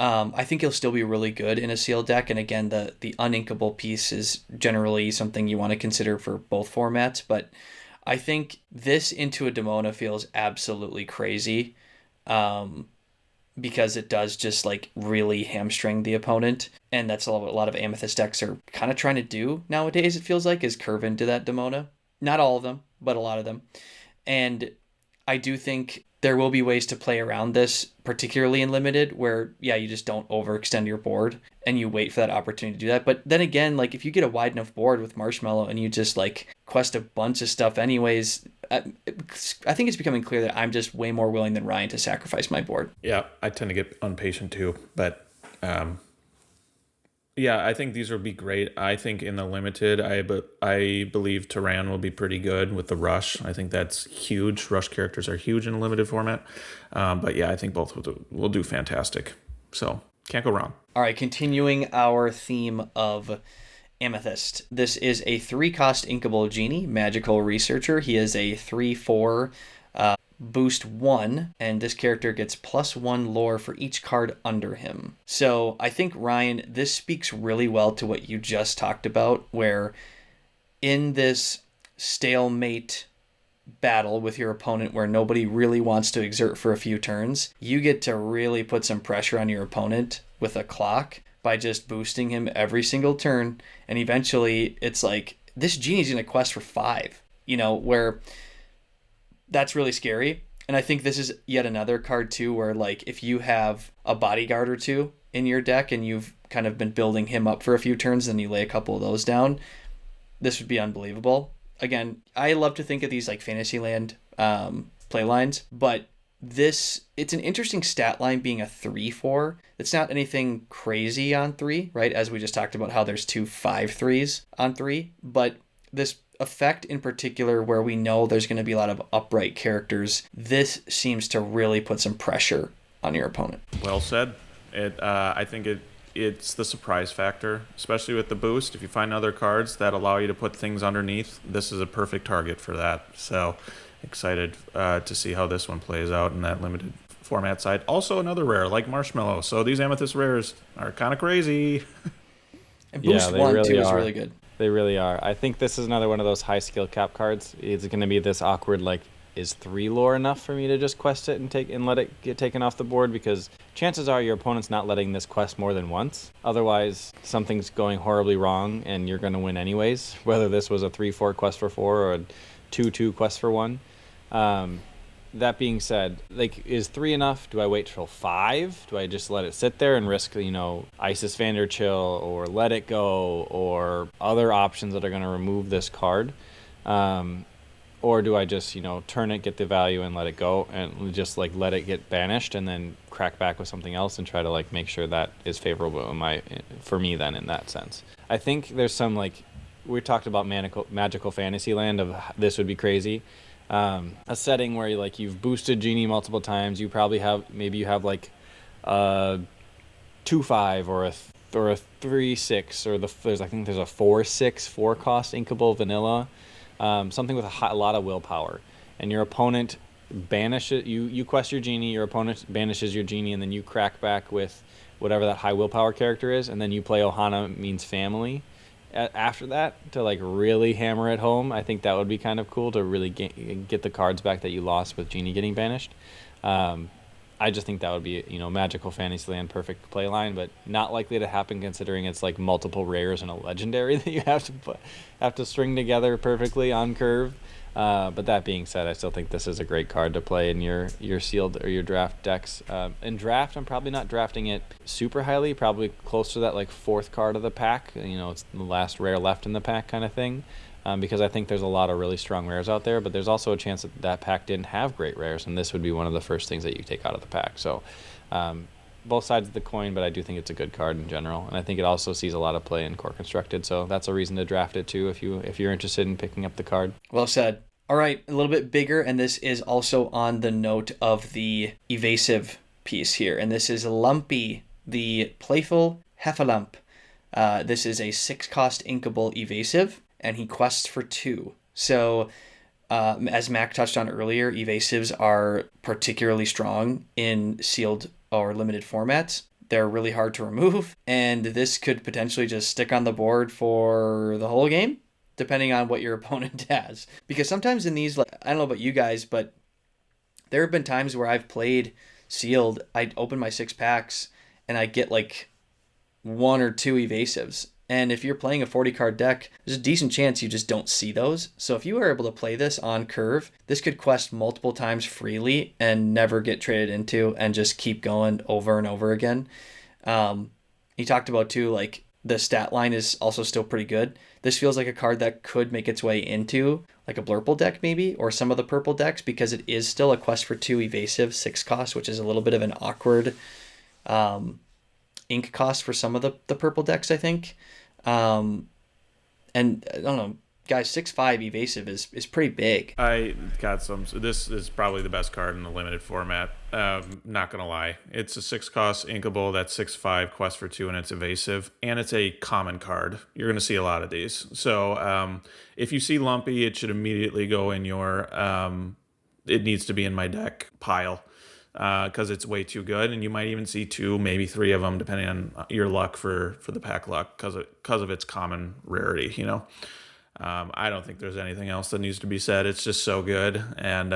I think he'll still be really good in a sealed deck, and again, the uninkable piece is generally something you want to consider for both formats, but I think this into a Demona feels absolutely crazy, because it does just really hamstring the opponent, and that's a lot of Amethyst decks are kind of trying to do nowadays, it feels like, is curve into that Demona. Not all of them, but a lot of them. And I do think there will be ways to play around this, particularly in limited, where, you just don't overextend your board and you wait for that opportunity to do that. But then again, if you get a wide enough board with Marshmallow and you just quest a bunch of stuff anyways, I think it's becoming clear that I'm just way more willing than Ryan to sacrifice my board. Yeah, I tend to get impatient too, but yeah, I think these will be great. I think in the limited, I believe Terran will be pretty good with the rush. I think that's huge. Rush characters are huge in a limited format. But yeah, I think both will do fantastic. So can't go wrong. All right, continuing our theme of Amethyst. This is a 3-cost inkable genie, magical researcher. He is a 3/4 boost 1, and this character gets +1 lore for each card under him. So I think, Ryan, this speaks really well to what you just talked about, where in this stalemate battle with your opponent where nobody really wants to exert for a few turns, you get to really put some pressure on your opponent with a clock by just boosting him every single turn, and eventually it's this genie's gonna quest for 5, where that's really scary. And I think this is yet another card too, where like if you have a bodyguard or two in your deck and you've kind of been building him up for a few turns, then you lay a couple of those down, this would be unbelievable. Again, I love to think of these like Fantasyland play lines, but it's an interesting stat line being a 3/4. It's not anything crazy on 3, right? As we just talked about how there's 2 5/3s on 3, but this effect in particular where we know there's going to be a lot of upright characters, this seems to really put some pressure on your opponent. Well said. I think it's the surprise factor, especially with the boost. If you find other cards that allow you to put things underneath, this is a perfect target for that. So excited to see how this one plays out in that limited format side. Also another rare like Marshmallow. So these Amethyst rares are kind of crazy. And boost 1 really too is really good. They really are. I think this is another one of those high skill cap cards. It's going to be this awkward, like, is 3 lore enough for me to just quest it and let it get taken off the board? Because chances are your opponent's not letting this quest more than once. Otherwise, something's going horribly wrong and you're going to win anyways, whether this was a 3/4 quest for 4 or a 2/2 quest for 1. That being said, like, is 3 enough? Do I wait till 5? Do I just let it sit there and risk, Isis Vanderchill or Let It Go or other options that are going to remove this card? Or do I just, turn it, get the value, and let it go, and just like let it get banished, and then crack back with something else and try to like make sure that is favorable for me then in that sense. I think there's some like we talked about magical fantasy land of this would be crazy. A setting where like you've boosted Genie multiple times, you probably have like a 2/5 or a 3/6 or I think there's a 4/6 4-cost inkable vanilla. Something with a lot of willpower, and your opponent banishes you quest your Genie, your opponent banishes your Genie, and then you crack back with whatever that high willpower character is, and then you play Ohana Means Family after that to like really hammer it home. I think that would be kind of cool to really get the cards back that you lost with Genie getting banished. I just think that would be, magical Fantasyland perfect play line, but not likely to happen considering it's like multiple rares and a legendary that you have to string together perfectly on curve. But that being said, I still think this is a great card to play in your sealed or your draft decks. In draft, I'm probably not drafting it super highly, probably close to that like 4th card of the pack. It's the last rare left in the pack kind of thing. Because I think there's a lot of really strong rares out there, but there's also a chance that pack didn't have great rares, and this would be one of the first things that you take out of the pack. So both sides of the coin, but I do think it's a good card in general, and I think it also sees a lot of play in Core Constructed, so that's a reason to draft it too if you're interested in picking up the card. Well said. All right, a little bit bigger, and this is also on the note of the evasive piece here, and this is Lumpy, the Playful Heffalump. This is a 6-cost inkable evasive, and he quests for 2. So, as Mack touched on earlier, evasives are particularly strong in sealed or limited formats. They're really hard to remove, and this could potentially just stick on the board for the whole game, depending on what your opponent has. Because sometimes in these, like, I don't know about you guys, but there have been times where I've played sealed, I open my 6 packs, and I get like 1 or 2 evasives. And if you're playing a 40-card deck, there's a decent chance you just don't see those. So if you are able to play this on curve, this could quest multiple times freely and never get traded into and just keep going over and over again. He talked about, too, like, the stat line is also still pretty good. This feels like a card that could make its way into, like, a Blurple deck, maybe, or some of the purple decks, because it is still a quest for 2 evasive 6 cost, which is a little bit of an awkward ink cost for some of the purple decks, I think. And I don't know, guys, 6/5 evasive is pretty big. I got some. So this is probably the best card in the limited format. Not gonna lie, it's a 6-cost inkable that's 6/5 quest for 2, and it's evasive, and it's a common card. You're gonna see a lot of these. So if you see Lumpy, it should immediately go in your it needs to be in my deck pile. Because it's way too good, and you might even see 2, maybe 3 of them, depending on your luck for the pack luck, because of its common rarity. I don't think there's anything else that needs to be said. It's just so good, and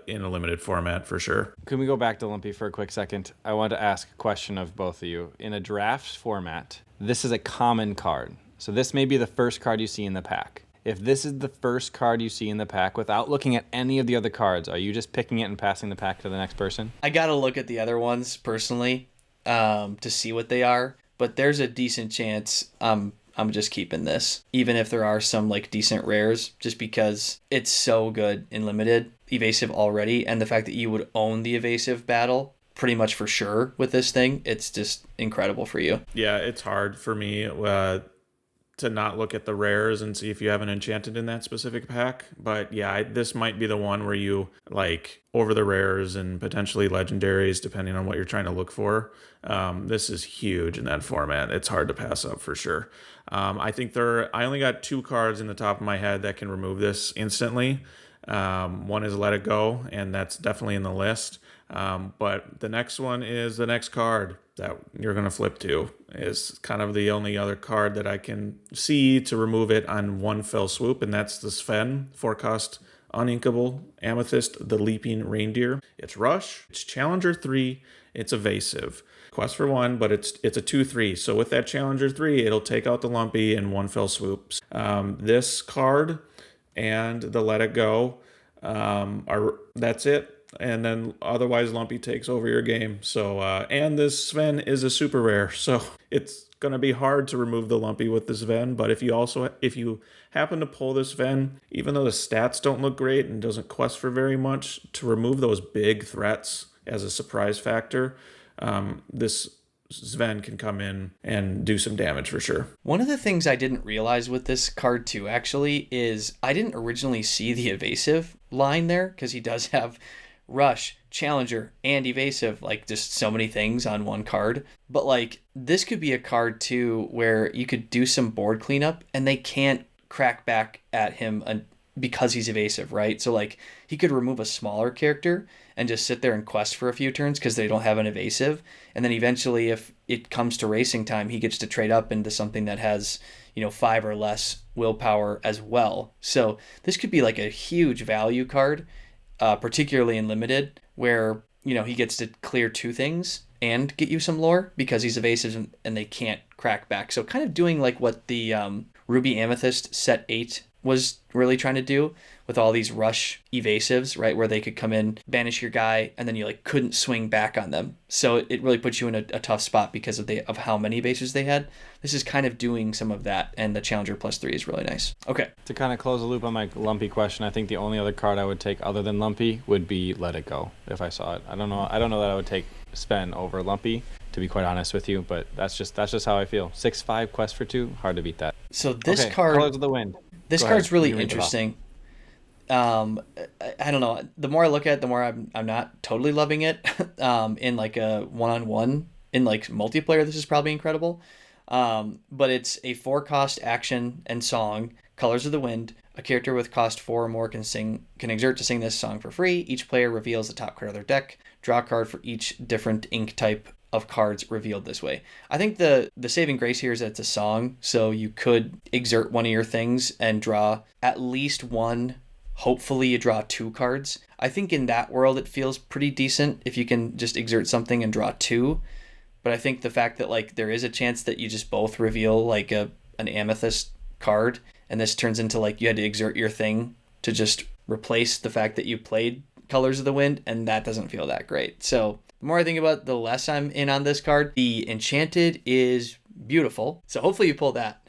in a limited format for sure. Can we go back to Lumpy for a quick second? I want to ask a question of both of you. In a draft format, this is a common card, so this may be the first card you see in the pack. If this is the first card you see in the pack without looking at any of the other cards, are you just picking it and passing the pack to the next person? I gotta look at the other ones personally to see what they are, but there's a decent chance I'm just keeping this, even if there are some like decent rares, just because it's so good in limited evasive already, and the fact that you would own the evasive battle pretty much for sure with this thing, it's just incredible for you. Yeah, it's hard for me to not look at the rares and see if you have an enchanted in that specific pack. But yeah, this might be the one where you like over the rares and potentially legendaries, depending on what you're trying to look for. This is huge in that format. It's hard to pass up for sure. I think I only got 2 cards in the top of my head that can remove this instantly. One is Let It Go, and that's definitely in the list. But the next one is the next card that you're going to flip to is kind of the only other card that I can see to remove it on one fell swoop, and that's the Sven 4-cost uninkable amethyst, the leaping reindeer. It's Rush, it's Challenger 3, it's evasive. Quest for 1, but it's a 2/3. So with that Challenger 3, it'll take out the Lumpy in one fell swoop. This card and the Let It Go that's it. And then otherwise Lumpy takes over your game. So and this Sven is a super rare, so it's gonna be hard to remove the Lumpy with this Sven. But if you happen to pull this Sven, even though the stats don't look great and doesn't quest for very much, to remove those big threats as a surprise factor, this Sven can come in and do some damage for sure. One of the things I didn't realize with this card too, actually, is I didn't originally see the evasive line there, because he does have Rush, Challenger, and evasive, like just so many things on one card. But like this could be a card too where you could do some board cleanup and they can't crack back at him because he's evasive, right? So like he could remove a smaller character and just sit there and quest for a few turns because they don't have an evasive, and then eventually if it comes to racing time, he gets to trade up into something that has 5 or less willpower as well. So this could be like a huge value card, particularly in limited, where he gets to clear 2 things and get you some lore because he's evasive and they can't crack back. So kind of doing like what the Ruby Amethyst set 8 was really trying to do with all these rush evasives, right, where they could come in, banish your guy, and then you like couldn't swing back on them. So it really puts you in a tough spot because of how many evasives they had. This is kind of doing some of that, and the Challenger +3 is really nice. Okay. To kind of close the loop on my Lumpy question, I think the only other card I would take other than Lumpy would be Let It Go if I saw it. I don't know that I would take Sven over Lumpy, to be quite honest with you, but that's just how I feel. 6/5 quest for 2, hard to beat that. So this card, Colors of the Wind. This card's really interesting. I don't know. The more I look at it, the more I'm not totally loving it. In like a one-on-one in like multiplayer, this is probably incredible. But it's a 4-cost action and song. Colors of the Wind. A character with cost 4 or more can exert to sing this song for free. Each player reveals the top card of their deck. Draw a card for each different ink type of cards revealed this way. I think the saving grace here is that it's a song, so you could exert one of your things and draw at least one. Hopefully you draw 2 cards. I think in that world it feels pretty decent if you can just exert something and draw 2. But I think the fact that like there is a chance that you just both reveal like an amethyst card, and this turns into like you had to exert your thing to just replace the fact that you played Colors of the Wind, and that doesn't feel that great. So the more I think about it, the less I'm in on this card. The Enchanted is beautiful, so hopefully you pull that.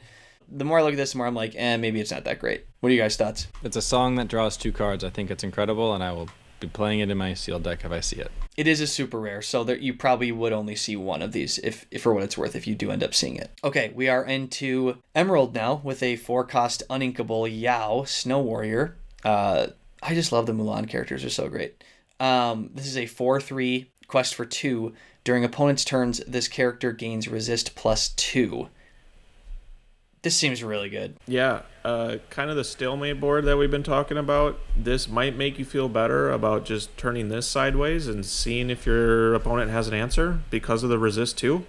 The more I look at this, the more I'm like, maybe it's not that great. What are you guys' thoughts? It's a song that draws 2 cards. I think it's incredible, and I will be playing it in my sealed deck if I see it. It is a super rare, so that you probably would only see one of these if for what it's worth, if you do end up seeing it. Okay, we are into Emerald now with a 4-cost uninkable Yao Snow Warrior. I just love the Mulan characters. They're so great. This is a 4/3 quest for 2. During opponent's turns, this character gains resist +2. This seems really good. Yeah, kind of the stalemate board that we've been talking about. This might make you feel better about just turning this sideways and seeing if your opponent has an answer because of the resist 2.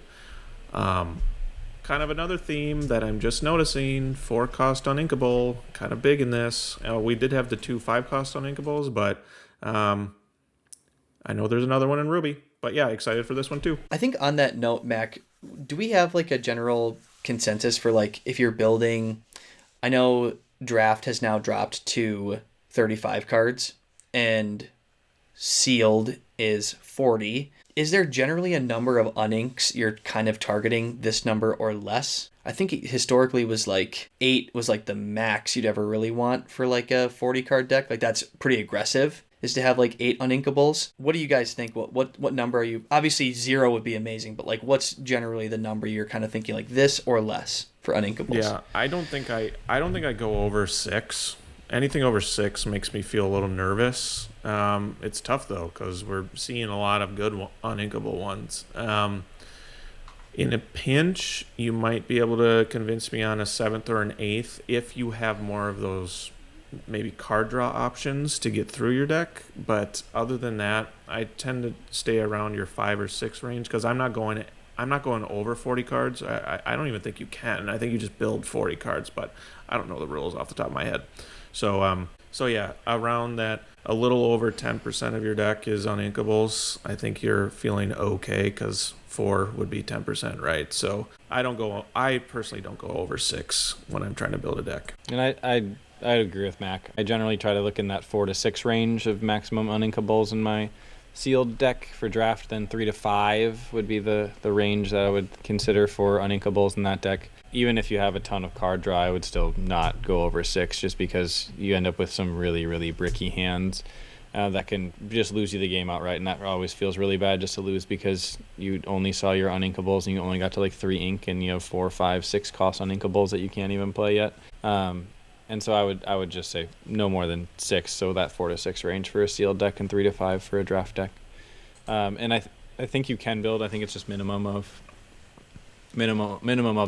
Kind of another theme that I'm just noticing, 4-cost uninkable, kind of big in this. We did have the 2 5-cost uninkables, but I know there's another one in Ruby. But yeah, excited for this one too. I think on that note, Mac, do we have like a general consensus for like if you're building, I know draft has now dropped to 35 cards and sealed is 40. Is there generally a number of uninks you're kind of targeting this number or less? I think it historically was like 8 was like the max you'd ever really want for like a 40 card deck. Like that's pretty aggressive, is to have like 8 uninkables. What do you guys think? What number are you? Obviously 0 would be amazing, but like what's generally the number you're kind of thinking, like this or less for uninkables? Yeah, I don't think I go over 6. Anything over 6 makes me feel a little nervous. It's tough though because we're seeing a lot of good uninkable ones. In a pinch, you might be able to convince me on a 7th or an 8th if you have more of those maybe card draw options to get through your deck. But other than that, I tend to stay around your 5 or 6 range because I'm not going over 40 cards. I don't even think you can. I think you just build 40 cards, but I don't know the rules off the top of my head. So yeah, around that, a little over 10% of your deck is uninkables. I think you're feeling okay because 4 would be 10%, right? So I personally don't go over 6 when I'm trying to build a deck. And I agree with Mac. I generally try to look in that 4 to 6 range of maximum uninkables in my sealed deck for draft. Then 3 to 5 would be the range that I would consider for uninkables in that deck. Even if you have a ton of card draw, I would still not go over 6 just because you end up with some really, really bricky hands that can just lose you the game outright. And that always feels really bad just to lose because you only saw your uninkables and you only got to like 3 ink and you have 4, 5, 6 cost uninkables that you can't even play yet. And so I would just say no more than 6, so that 4 to 6 range for a sealed deck and 3 to 5 for a draft deck. And I think you can build. I think it's just minimum of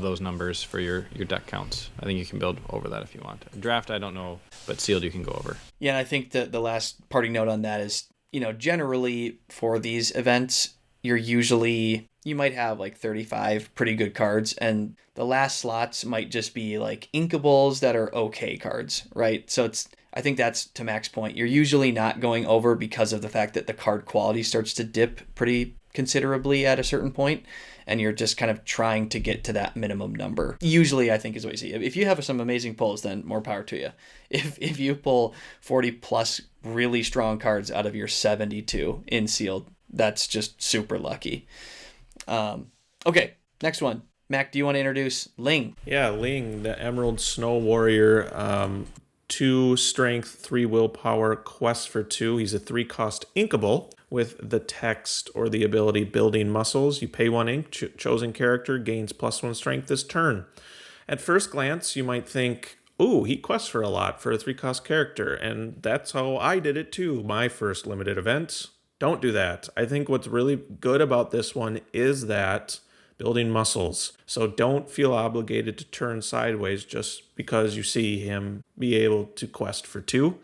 those numbers for your deck counts. I think you can build over that if you want. Draft, I don't know, but sealed you can go over. Yeah, and I think that the last parting note on that is, generally for these events, you might have like 35 pretty good cards, and the last slots might just be like inkables that are okay cards, right? So I think that's to Mac's point. You're usually not going over because of the fact that the card quality starts to dip pretty considerably at a certain point, and you're just kind of trying to get to that minimum number. Usually, I think is what you see. If you have some amazing pulls, then more power to you. If you pull 40 plus really strong cards out of your 72 in sealed, that's just super lucky. Okay, next one. Mac, do you want to introduce Ling? Yeah, Ling, the Emerald Snow Warrior, 2 strength, 3 willpower, quest for 2. He's a 3 cost inkable with the text or the ability Building Muscles. You pay 1 ink, chosen character gains +1 strength this turn. At first glance, you might think, ooh, he quests for a lot for a 3 cost character, and that's how I did it too, my first limited event. Don't do that. I think what's really good about this one is that Building Muscles. So don't feel obligated to turn sideways just because you see him be able to quest for 2.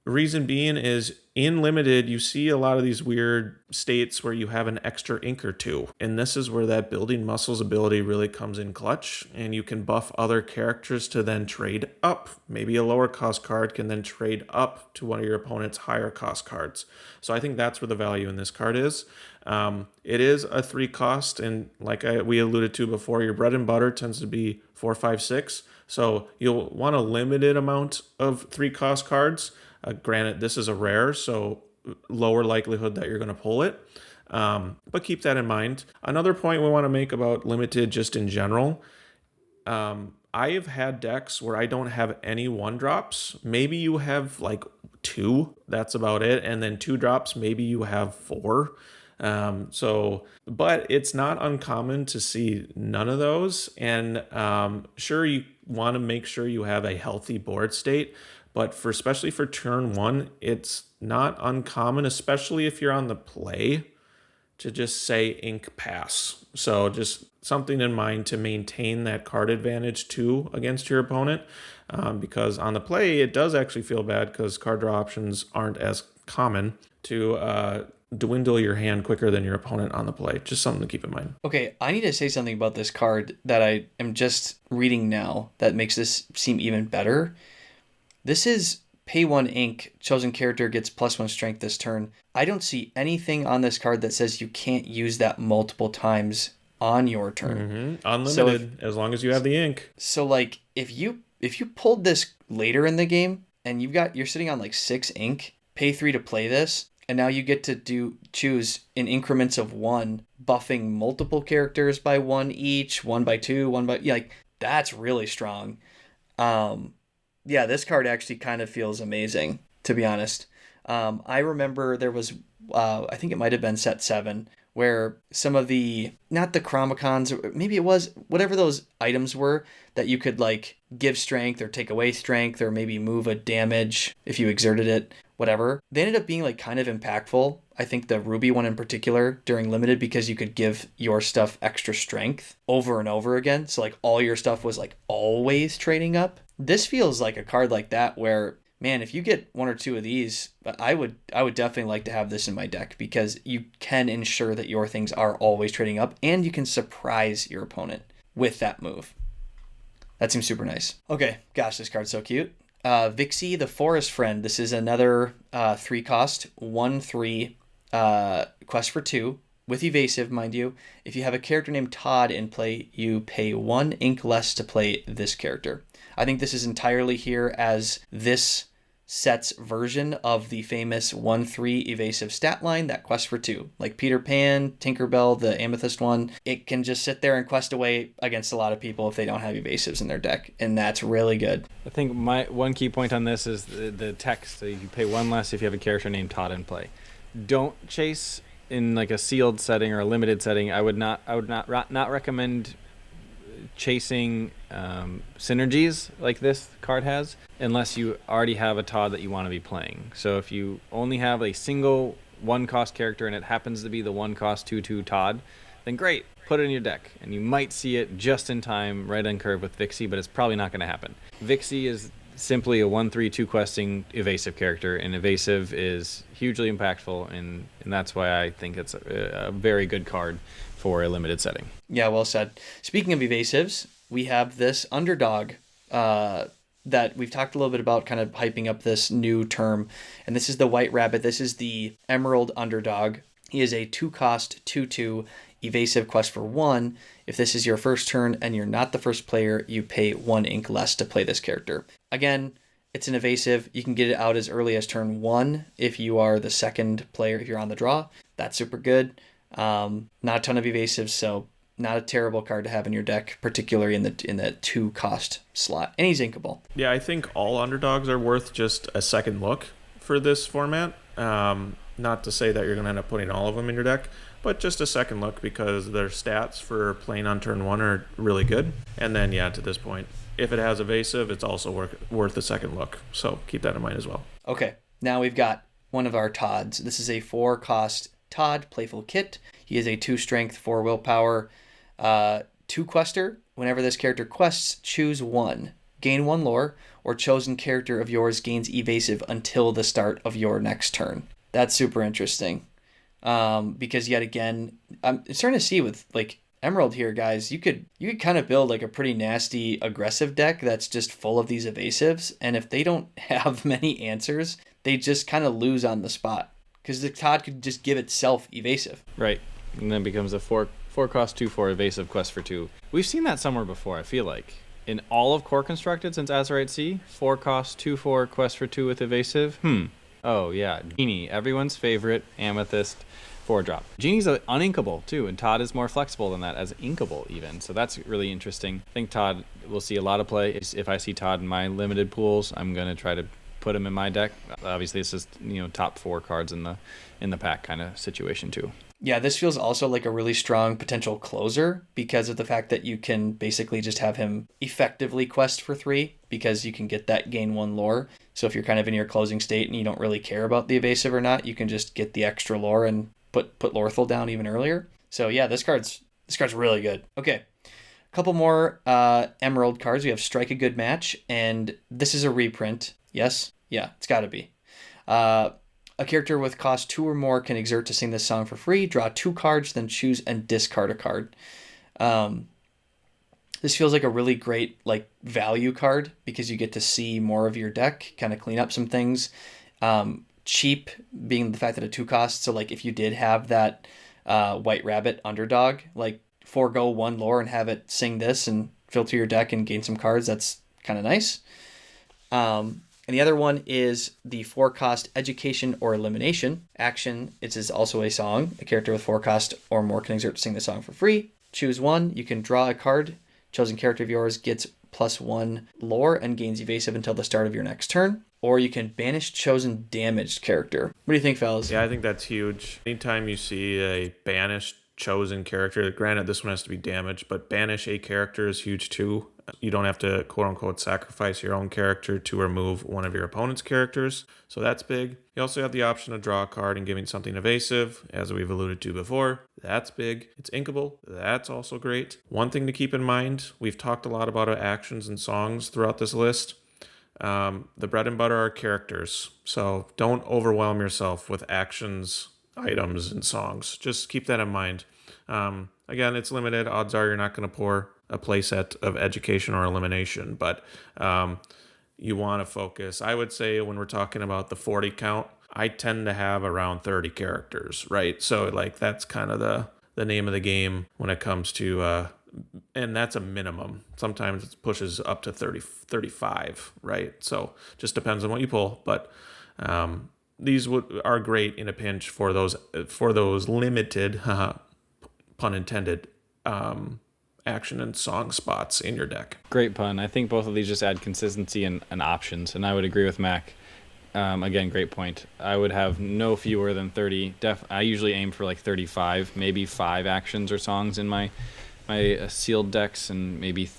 Reason being is in limited, you see a lot of these weird states where you have an extra ink or 2. And this is where that Building Muscles ability really comes in clutch. And you can buff other characters to then trade up. Maybe a lower cost card can then trade up to one of your opponent's higher cost cards. So I think that's where the value in this card is. It is a 3 cost. And like we alluded to before, your bread and butter tends to be 4, 5, 6. So you'll want a limited amount of 3 cost cards. Granted, this is a rare, so lower likelihood that you're going to pull it. But keep that in mind. Another point we want to make about limited just in general. I have had decks where I don't have any 1-drops. Maybe you have like 2. That's about it. And then 2-drops, maybe you have 4. But it's not uncommon to see none of those. And sure, you want to make sure you have a healthy board state. But especially for turn 1, it's not uncommon, especially if you're on the play, to just say ink pass. So just something in mind to maintain that card advantage too against your opponent. Because on the play, it does actually feel bad because card draw options aren't as common to dwindle your hand quicker than your opponent on the play. Just something to keep in mind. Okay, I need to say something about this card that I am just reading now that makes this seem even better. This is pay 1 ink, chosen character gets +1 strength this turn. I don't see anything on this card that says you can't use that multiple times on your turn. Unlimited, as long as you have the ink. So like if you pulled this later in the game and you're sitting on like 6 ink, pay 3 to play this, and now you get to choose in increments of 1, buffing multiple characters by 1 each, 1 by 2, 1 by like that's really strong. This card actually kind of feels amazing, to be honest. I remember there was I think it might have been set 7 where some of not the Chromicons, or maybe it was whatever those items were that you could like give strength or take away strength or maybe move a damage if you exerted it, whatever. They ended up being like kind of impactful. I think the Ruby one in particular during limited, because you could give your stuff extra strength over and over again. So like all your stuff was like always trading up. This feels like a card like that where, man, if you get 1 or 2 of these, I would definitely like to have this in my deck because you can ensure that your things are always trading up and you can surprise your opponent with that move. That seems super nice. Okay, gosh, this card's so cute. Vixie, the Forest Friend. This is another 3 cost, 1/3 quest for 2 with evasive, mind you. If you have a character named Todd in play, you pay 1 ink less to play this character. I think this is entirely here as this set's version of the famous 1/3 evasive stat line, that quest for 2. Like Peter Pan, Tinkerbell, the Amethyst one, it can just sit there and quest away against a lot of people if they don't have evasives in their deck, and that's really good. I think my one key point on this is the text. So you pay 1 less if you have a character named Todd in play. Don't chase in like a sealed setting or a limited setting. I would not recommend chasing synergies like this card has unless you already have a Todd that you want to be playing. So if you only have a single 1 cost character and it happens to be the 1 cost 2/2 Todd, then great, put it in your deck and you might see it just in time right on curve with Vixie, but it's probably not going to happen. Vixie is simply a 1/3 2 questing evasive character, and evasive is hugely impactful, and that's why I think it's a very good card for a limited setting. Yeah, well said. Speaking of evasives, we have this underdog that we've talked a little bit about, kind of hyping up this new term, and this is the White Rabbit. This is the Emerald underdog. He is a 2 cost 2/2 evasive quest for 1. If this is your first turn and you're not the first player, you pay 1 ink less to play this character. Again, it's an evasive. You can get it out as early as turn 1 if you are the second player, if you're on the draw. That's super good. Not a ton of evasives, so not a terrible card to have in your deck, particularly in the 2 cost slot. And he's inkable. Yeah, I think all underdogs are worth just a second look for this format. Not to say that you're going to end up putting all of them in your deck, but just a second look because their stats for playing on turn 1 are really good. And then, yeah, to this point, if it has evasive, it's also worth a second look. So keep that in mind as well. Okay, now we've got one of our Todds. This is a 4 cost Todd, Playful Kit. He is a 2 strength, 4 willpower, 2 quester. Whenever this character quests, choose 1. Gain 1 lore, or chosen character of yours gains evasive until the start of your next turn. That's super interesting. Because yet again, I'm starting to see with like Emerald here, guys, you could kind of build like a pretty nasty aggressive deck that's just full of these evasives, and if they don't have many answers, they just kind of lose on the spot because the Todd could just give itself evasive. Right, and then becomes a 4 cost 2/4 evasive quest for 2. We've seen that somewhere before, I feel like. In all of Core Constructed since Azurite Sea, 4 cost 2/4 quest for 2 with evasive. Oh yeah, Genie, everyone's favorite Amethyst 4-drop. Genie's uninkable too, and Todd is more flexible than that as inkable even. So that's really interesting. I think Todd will see a lot of play. If I see Todd in my limited pools, I'm gonna try to put him in my deck. Obviously, it's just top 4 cards in the pack kind of situation too. Yeah, this feels also like a really strong potential closer because of the fact that you can basically just have him effectively quest for 3 because you can get that gain 1 lore. So if you're kind of in your closing state and you don't really care about the evasive or not, you can just get the extra lore and put Lorthel down even earlier. So yeah, this card's really good. Okay, a couple more Emerald cards. We have Strike a Good Match, and this is a reprint. Yes? Yeah, it's got to be. A character with cost 2 or more can exert to sing this song for free. Draw 2 cards, then choose and discard a card. This feels like a really great value card because you get to see more of your deck, kind of clean up some things. Cheap being the fact that a 2 cost. So if you did have that White Rabbit underdog, forego one lore and have it sing this and filter your deck and gain some cards. That's kind of nice. And the other one is the 4-cost Education or Elimination action. It is also a song. A character with 4 cost or more can exert to sing the song for free. Choose one. You can draw a card. Chosen character of yours gets +1 lore and gains evasive until the start of your next turn. Or you can banish chosen damaged character. What do you think, fellas? Yeah, I think that's huge. Anytime you see a banished chosen character, granted this one has to be damaged, but banish a character is huge too. You don't have to quote unquote sacrifice your own character to remove one of your opponent's characters, so that's big. You also have the option to draw a card and giving something evasive, as we've alluded to before. That's big. It's inkable. That's also great. One thing to keep in mind, we've talked a lot about actions and songs throughout this list. The bread and butter are characters, so don't overwhelm yourself with actions, items, and songs. Just keep that in mind. Again, it's limited. Odds are you're not going to pour a playset of Education or Elimination, but you want to focus. I would say when we're talking about the 40 count, I tend to have around 30 characters, right? So like that's kind of the name of the game when it comes to and that's a minimum. Sometimes it pushes up to 30, 35, right? So just depends on what you pull, but these are great in a pinch for those limited, pun intended, action and song spots in your deck. Great pun. I think both of these just add consistency and options, and I would agree with Mac. Again, great point. I would have no fewer than 30. I usually aim for like 35, maybe 5 actions or songs in my sealed decks, and maybe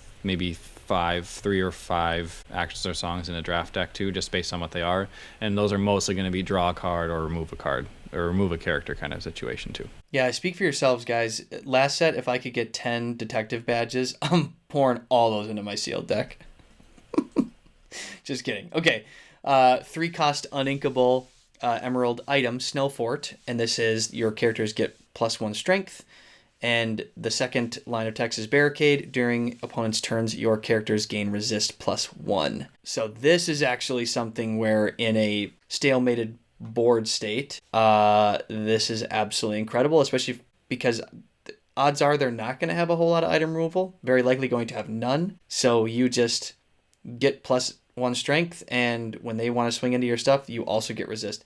3 or 5 actions or songs in a draft deck too, just based on what they are. And those are mostly going to be draw a card or remove a card or remove a character kind of situation too. Yeah, speak for yourselves, guys. Last set, if I could get 10 detective badges, I'm pouring all those into my sealed deck. Just kidding. Okay. 3-cost uninkable emerald item, Snow Fort, and this is your characters get +1 strength. And the second line of text is Barricade. During opponent's turns, your characters gain resist +1. So this is actually something where in a stalemated board state, this is absolutely incredible, especially because odds are they're not going to have a whole lot of item removal. Very likely going to have none. So you just get +1 strength, and when they want to swing into your stuff, you also get resist.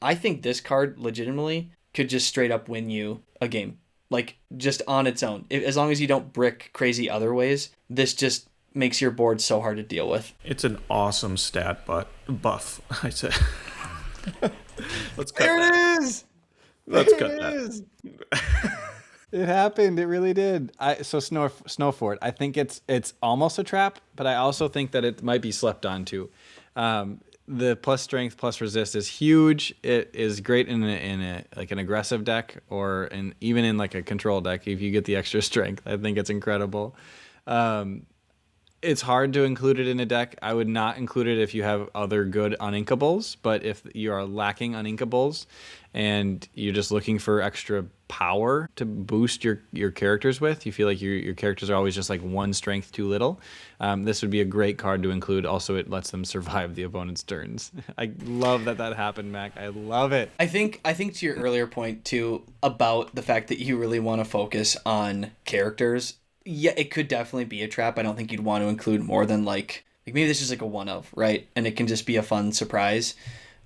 I think this card legitimately could just straight up win you a game. Like, just on its own. As long as you don't brick crazy other ways, this just makes your board so hard to deal with. It's an awesome stat buff, I said. Let's cut there that. It is! Let's there cut it that. Is. It happened. It really did. So Snow Fort, I think it's almost a trap, but I also think that it might be slept on too. The plus strength plus resist is huge. It is great in a like an aggressive deck, or even in like a control deck if you get the extra strength. I think it's incredible. It's hard to include it in a deck. I would not include it if you have other good uninkables, but if you are lacking uninkables and you're just looking for extra power to boost your characters with, you feel like your characters are always just like 1 strength too little, this would be a great card to include. Also, it lets them survive the opponent's turns. I love that happened, Mac. I love it. I think to your earlier point too about the fact that you really want to focus on characters. Yeah, it could definitely be a trap. I don't think you'd want to include more than like maybe this is like a one of, right? And it can just be a fun surprise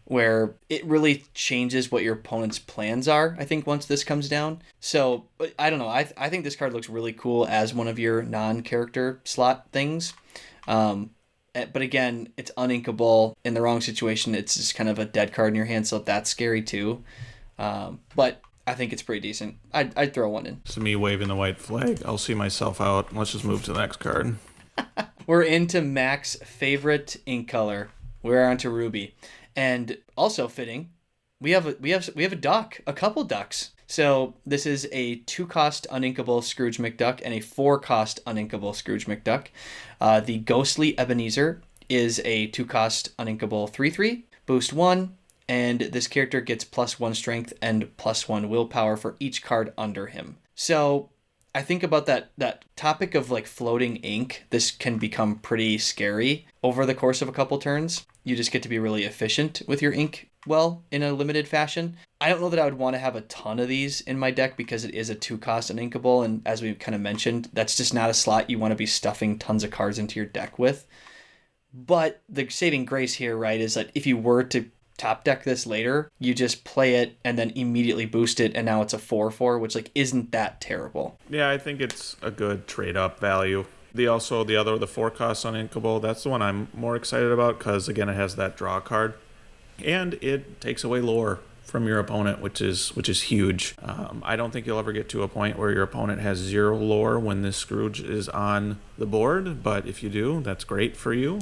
where it really changes what your opponent's plans are, I think, once this comes down. So, I don't know. I think this card looks really cool as one of your non-character slot things. But again, it's uninkable. In the wrong situation, it's just kind of a dead card in your hand, so that's scary too. But I think it's pretty decent. I'd throw one in. It's me waving the white flag. I'll see myself out. Let's just move to the next card. We're into Mack's favorite ink color. We're on to Ruby. And also fitting, we have a duck, a couple ducks. So this is a 2-cost uninkable Scrooge McDuck and a 4-cost uninkable Scrooge McDuck. The Ghostly Ebenezer is a 2-cost uninkable 3/3, boost 1, and this character gets +1 strength and +1 willpower for each card under him. So I think about that topic of like floating ink. This can become pretty scary over the course of a couple turns. You just get to be really efficient with your ink well in a limited fashion. I don't know that I would want to have a ton of these in my deck because it is a 2-cost uninkable, and as we kind of mentioned, that's just not a slot you want to be stuffing tons of cards into your deck with. But the saving grace here, right, is that if you were to top deck this later, you just play it and then immediately boost it, and now it's a 4/4, which like isn't that terrible. Yeah, I think it's a good trade-up value. The 4-cost uninkable, that's the one I'm more excited about because, again, it has that draw card. And it takes away lore from your opponent, which is huge. I don't think you'll ever get to a point where your opponent has 0 lore when this Scrooge is on the board, but if you do, that's great for you.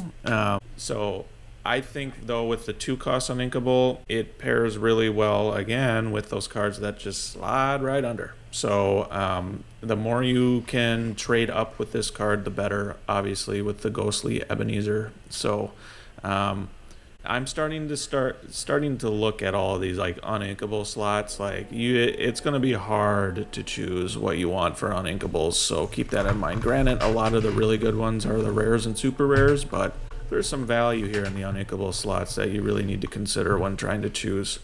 So I think, though, with the 2-cost uninkable, it pairs really well, again, with those cards that just slide right under. So the more you can trade up with this card, the better, obviously, with the Ghostly Ebenezer. So I'm starting to look at all of these like uninkable slots. Like it's going to be hard to choose what you want for uninkables, so keep that in mind. Granted, a lot of the really good ones are the rares and super rares, but there's some value here in the uninkable slots that you really need to consider when trying to choose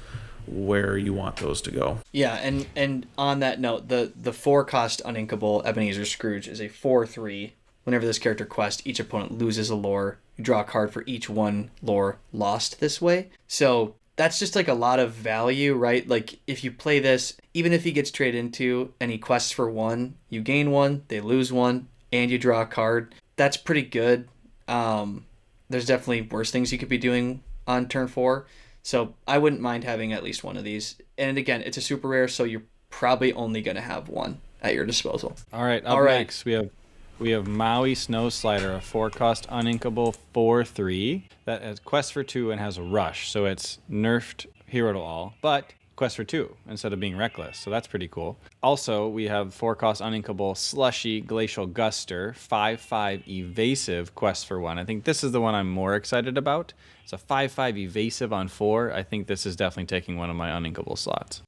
where you want those to go. Yeah, and on that note, the 4-cost uninkable Ebenezer Scrooge is a 4/3. Whenever this character quests, each opponent loses a lore. You draw a card for each one lore lost this way. So that's just like a lot of value, right? Like if you play this, even if he gets traded into and he quests for 1, you gain 1, they lose 1, and you draw a card. That's pretty good. There's definitely worse things you could be doing on turn 4. So I wouldn't mind having at least one of these. And again, it's a super rare, so you're probably only going to have one at your disposal. All right, next we have Maui Snow Slider, a 4-cost uninkable 4/3 that has quest for 2 and has a rush. So it's nerfed Hero to All, but quest for 2 instead of being reckless. So that's pretty cool. Also, we have 4-cost uninkable Slushy Glacial Guster, 5/5 evasive quest for 1. I think this is the one I'm more excited about. It's a 5/5 evasive on 4. I think this is definitely taking one of my uninkable slots.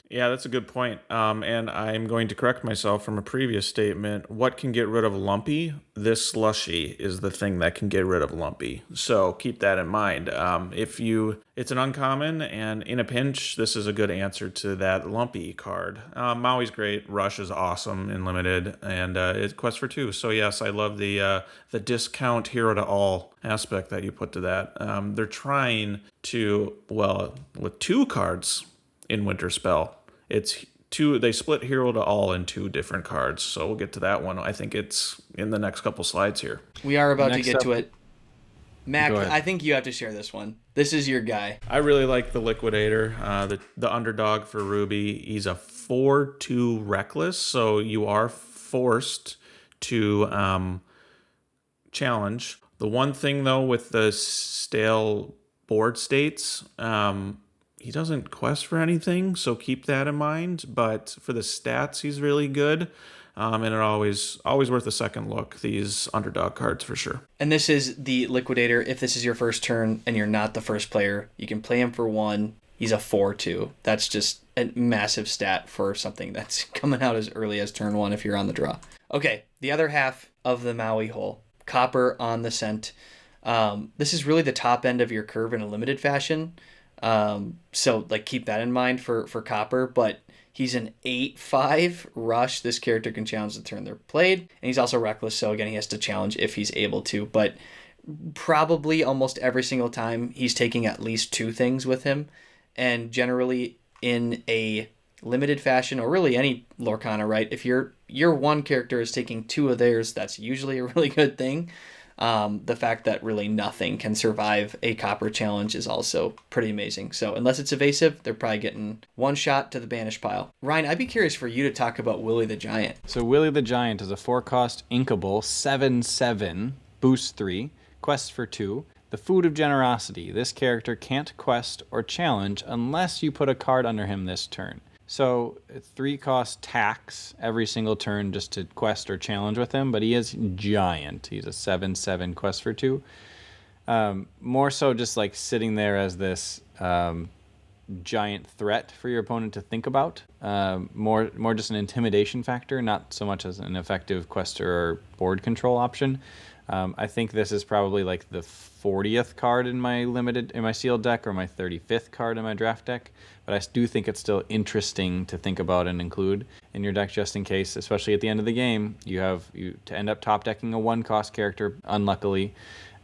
Yeah, that's a good point. And I'm going to correct myself from a previous statement. What can get rid of Lumpy? This Slushy is the thing that can get rid of Lumpy. So keep that in mind. It's an uncommon, and in a pinch, this is a good answer to that Lumpy card. Maui's great. Rush is awesome in limited, and it's quest for 2. So yes, I love the discount Hero to All aspect that you put to that. They're trying to, with 2 cards in Winterspell, it's 2. They split Hero to All in 2 different cards, so we'll get to that one. I think it's in the next couple slides here. We are about to get to it. Mack, Go ahead. I think you have to share this one. This is your guy. I really like the Liquidator, the underdog for Ruby. He's a 4/2 reckless, so you are forced to challenge. The one thing, though, with the stale board states, he doesn't quest for anything, so keep that in mind. But for the stats, he's really good. And it always worth a second look, these underdog cards for sure. And this is the Liquidator. If this is your first turn and you're not the first player, you can play him for 1. He's a 4/2. That's just a massive stat for something that's coming out as early as turn 1 if you're on the draw. Okay, the other half of the Maui hole. Copper on the scent. This is really the top end of your curve in a limited fashion. So like keep that in mind for Copper, but he's an 8/5 rush. This character can challenge the turn they're played, and he's also reckless, so again, he has to challenge if he's able to, but probably almost every single time he's taking at least 2 things with him, and generally in a limited fashion, or really any Lorcana, right? If your one character is taking 2 of theirs, that's usually a really good thing. The fact that really nothing can survive a Copper challenge is also pretty amazing. So unless it's evasive, they're probably getting 1 shot to the banish pile. Ryan, I'd be curious for you to talk about Willie the Giant. So Willie the Giant is a 4-cost inkable 7/7 boost 3 quest for 2. The Food of Generosity. This character can't quest or challenge unless you put a card under him this turn. So 3-cost tax every single turn just to quest or challenge with him, but he is giant. He's a 7/7 quest for 2. More so just like sitting there as this giant threat for your opponent to think about. More just an intimidation factor, not so much as an effective quester or board control option. I think this is probably like the 40th card in my sealed deck, or my 35th card in my draft deck. But I do think it's still interesting to think about and include in your deck, just in case, especially at the end of the game, you to end up top decking a 1-cost character, unluckily,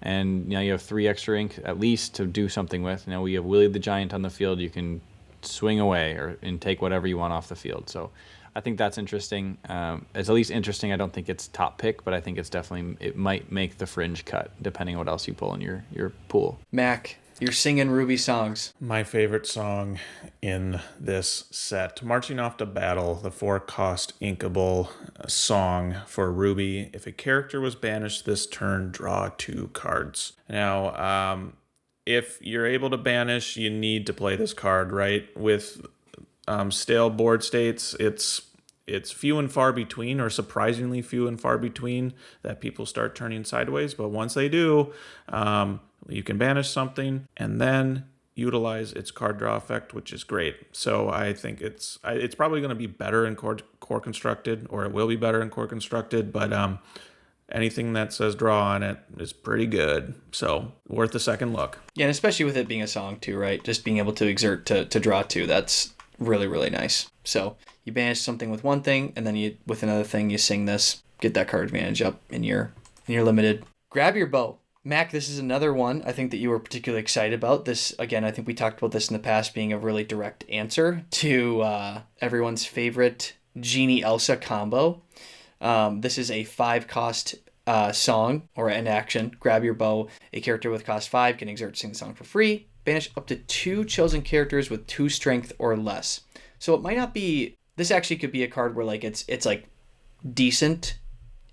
and now you have 3 extra ink at least to do something with. Now we have Willie the Giant on the field. You can swing away and take whatever you want off the field. So I think that's interesting. It's at least interesting. I don't think it's top pick, but I think it might make the fringe cut depending on what else you pull in your pool. Mac, you're singing Ruby songs. My favorite song in this set, Marching Off to Battle, the 4-cost inkable song for Ruby. If a character was banished this turn, draw 2 cards. Now, if you're able to banish, you need to play this card, right? With stale board states, it's few and far between, or surprisingly few and far between, that people start turning sideways. But once they do, you can banish something and then utilize its card draw effect, which is great. So I think it's probably going to be better in core constructed, or it will be better in core constructed. But anything that says draw on it is pretty good. So worth a second look. Yeah, and especially with it being a song too, right? Just being able to exert to draw 2, that's really, really nice. So you banish something with one thing, and then with another thing you sing this, get that card advantage up in your limited. Grab your bow. Mac, this is another one I think that you were particularly excited about. This, again, I think we talked about this in the past, being a really direct answer to everyone's favorite Genie Elsa combo. This is a 5-cost song, or an action. Grab your bow. A character with cost 5 can exert sing the song for free. Banish up to 2 chosen characters with 2 strength or less. So it might not be... This actually could be a card where like it's like decent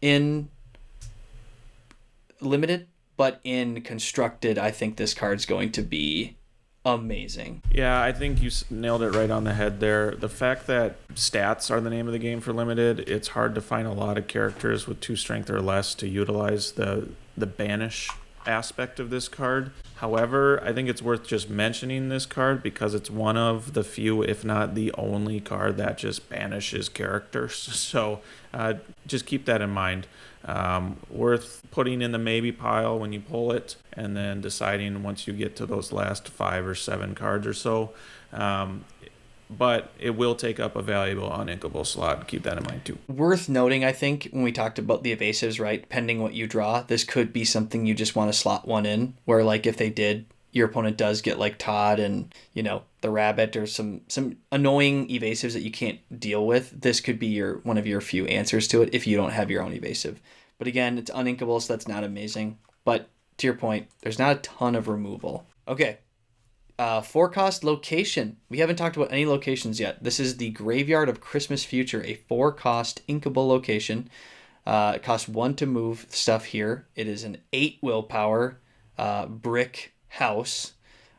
in limited, but in constructed, I think this card's going to be amazing. Yeah, I think you nailed it right on the head there. The fact that stats are the name of the game for limited, it's hard to find a lot of characters with 2 strength or less to utilize the banish aspect of this card. However, I think it's worth just mentioning this card because it's one of the few, if not the only card that just banishes characters. So just keep that in mind. Worth putting in the maybe pile when you pull it, and then deciding once you get to those last 5 or 7 cards or so. But it will take up a valuable uninkable slot. Keep that in mind too. Worth noting, I think, when we talked about the evasives, right? Pending what you draw, this could be something you just want to slot one in, where like if they did, your opponent does get like Todd and, the rabbit or some annoying evasives that you can't deal with. This could be one of your few answers to it if you don't have your own evasive. But again, it's uninkable, so that's not amazing. But to your point, there's not a ton of removal. Okay. 4-cost location. We haven't talked about any locations yet. This is the Graveyard of Christmas Future, a 4-cost inkable location. It costs 1 to move stuff here. It is an 8 willpower brick house,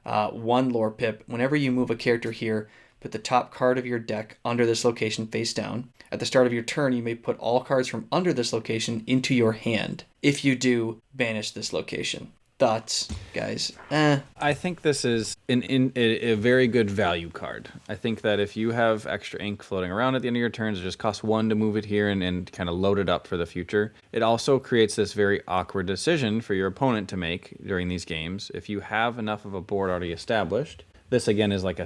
1 lore pip. Whenever you move a character here, put the top card of your deck under this location face down. At the start of your turn, you may put all cards from under this location into your hand. If you do, banish this location. Thoughts, guys? I think this is a very good value card. I think that if you have extra ink floating around at the end of your turns, it just costs 1 to move it here and kind of load it up for the future. It also creates this very awkward decision for your opponent to make during these games. If you have enough of a board already established, this again is like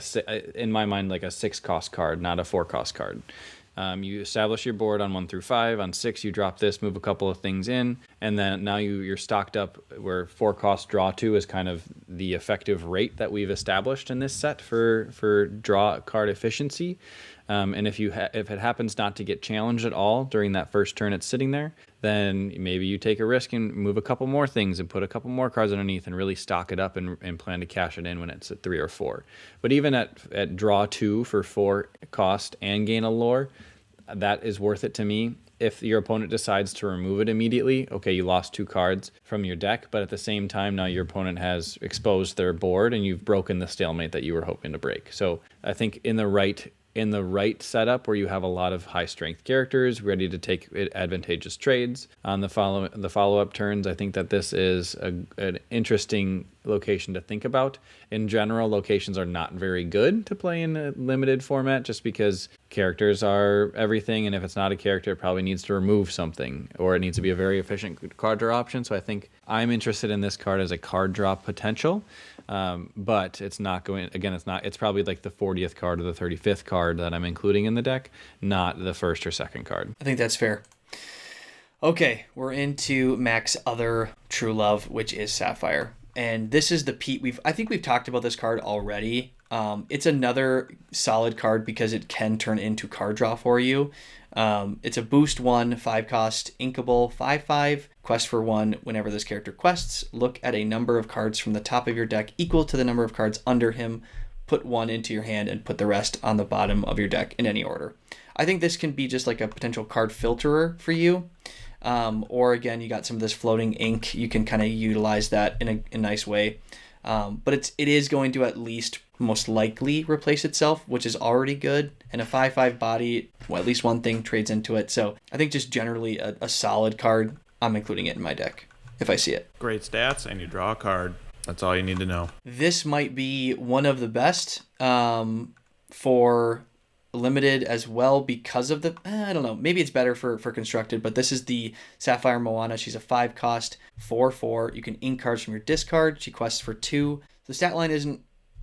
in my mind, like a 6-cost card, not a 4-cost card. You establish your board on 1 through 5. On 6, you drop this, move a couple of things in, and then now you're stocked up where 4-cost draw 2 is kind of the effective rate that we've established in this set for draw card efficiency. And if it happens not to get challenged at all during that first turn it's sitting there, then maybe you take a risk and move a couple more things and put a couple more cards underneath and really stock it up and plan to cash it in when it's at 3 or 4. But even at draw 2 for 4 cost and gain a lore, that is worth it to me. If your opponent decides to remove it immediately, okay, you lost 2 cards from your deck, but at the same time, now your opponent has exposed their board and you've broken the stalemate that you were hoping to break. So I think in the right setup where you have a lot of high strength characters ready to take advantageous trades on the follow-up turns, I think that this is an interesting location to think about. In general, locations are not very good to play in a limited format just because characters are everything, and if it's not a character, it probably needs to remove something, or it needs to be a very efficient card draw option. So I think I'm interested in this card as a card draw potential, but it's not going, again, it's probably like the 40th card or the 35th card that I'm including in the deck, not the first or second card. I think that's fair. Okay, we're into Mack's other true love, which is Sapphire. And this is the I think we've talked about this card already. It's another solid card because it can turn into card draw for you. It's a boost 1, 5 cost, inkable, 5/5, quest for 1. Whenever this character quests, look at a number of cards from the top of your deck equal to the number of cards under him. Put 1 into your hand and put the rest on the bottom of your deck in any order. I think this can be just like a potential card filterer for you. Or again, you got some of this floating ink. You can kind of utilize that in a nice way. But it is going to at least most likely replace itself, which is already good. And a 5/5 body, well, at least one thing trades into it. So I think just generally a solid card. I'm including it in my deck if I see it. Great stats, and you draw a card. That's all you need to know. This might be one of the best for limited as well because of the, I don't know, maybe it's better for constructed, but this is the Sapphire Moana. She's a 5 cost, 4/4. You can ink cards from your discard. She quests for 2. The stat line isn't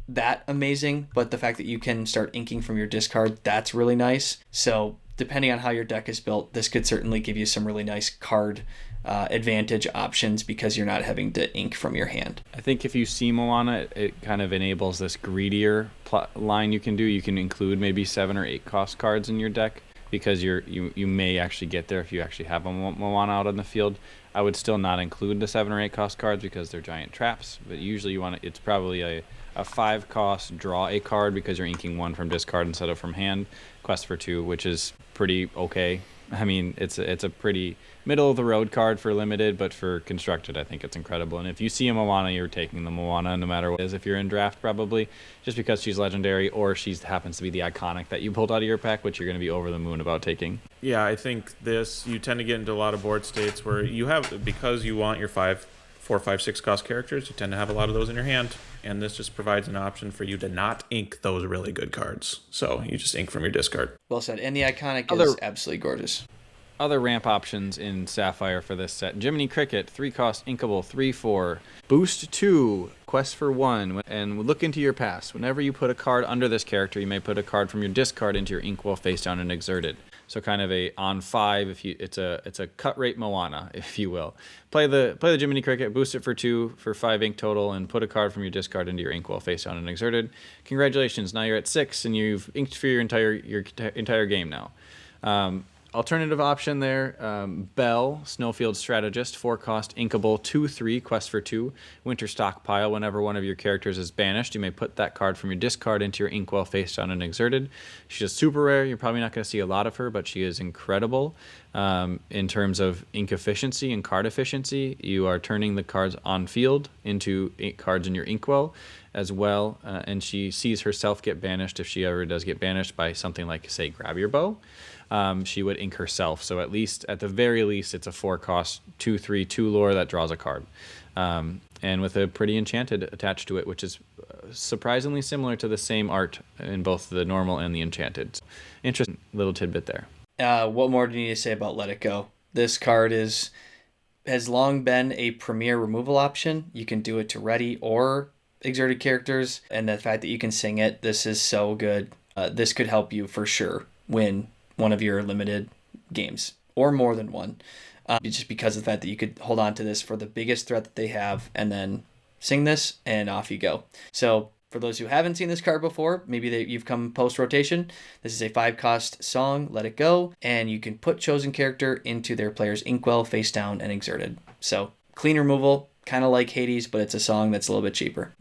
that amazing, but the fact that you can start inking from your discard, that's really nice. So depending on how your deck is built, this could certainly give you some really nice card advantage options because you're not having to ink from your hand. I think if you see Moana, it kind of enables this greedier line you can do. You can include maybe 7 or 8 cost cards in your deck because you may actually get there if you actually have a Moana out on the field. I would still not include the 7 or 8 cost cards because they're giant traps, but usually it's probably a 5 cost, draw a card because you're inking 1 from discard instead of from hand, quest for 2, which is pretty okay. I mean, it's a pretty middle of the road card for limited, but for constructed, I think it's incredible. And if you see a Moana, you're taking the Moana no matter what it is. If you're in draft, probably just because she's legendary or she happens to be the iconic that you pulled out of your pack, which you're going to be over the moon about taking. Yeah, I think you tend to get into a lot of board states where you have, because you want your 4, 5, 6 cost characters, you tend to have a lot of those in your hand. And this just provides an option for you to not ink those really good cards. So you just ink from your discard. Well said. And the iconic is absolutely gorgeous. Other ramp options in Sapphire for this set: Jiminy Cricket, 3 cost, inkable, 3/4, boost 2, quest for 1, and look into your past. Whenever you put a card under this character, you may put a card from your discard into your inkwell face down and exerted. So kind of a on 5. It's a cut rate Moana, if you will. Play the Jiminy Cricket, boost it for 2 for 5 ink total, and put a card from your discard into your inkwell face down and exerted. Congratulations! Now you're at 6, and you've inked for your entire game now. Alternative option there, Belle, Snowfield Strategist, 4 cost, inkable, 2/3, quest for 2, winter stockpile. Whenever one of your characters is banished, you may put that card from your discard into your inkwell face down and exerted. She's super rare. You're probably not going to see a lot of her, but she is incredible in terms of ink efficiency and card efficiency. You are turning the cards on field into cards in your inkwell as well, and she sees herself get banished if she ever does get banished by something like, say, Grab Your Bow. She would ink herself. So at the very least, it's a 4 cost, 2/3, 2 lore that draws a card. And with a pretty enchanted attached to it, which is surprisingly similar to the same art in both the normal and the enchanted. Interesting little tidbit there. What more do you need to say about Let It Go? This card has long been a premier removal option. You can do it to ready or exerted characters, and the fact that you can sing it, this is so good. This could help you for sure win one of your limited games, or more than one, just because of the fact that you could hold on to this for the biggest threat that they have and then sing this and off you go. So for those who haven't seen this card before, maybe you've come post-rotation, this is a 5 cost song, Let It Go, and you can put chosen character into their player's inkwell face down and exerted. So clean removal, kind of like Hades, but it's a song that's a little bit cheaper.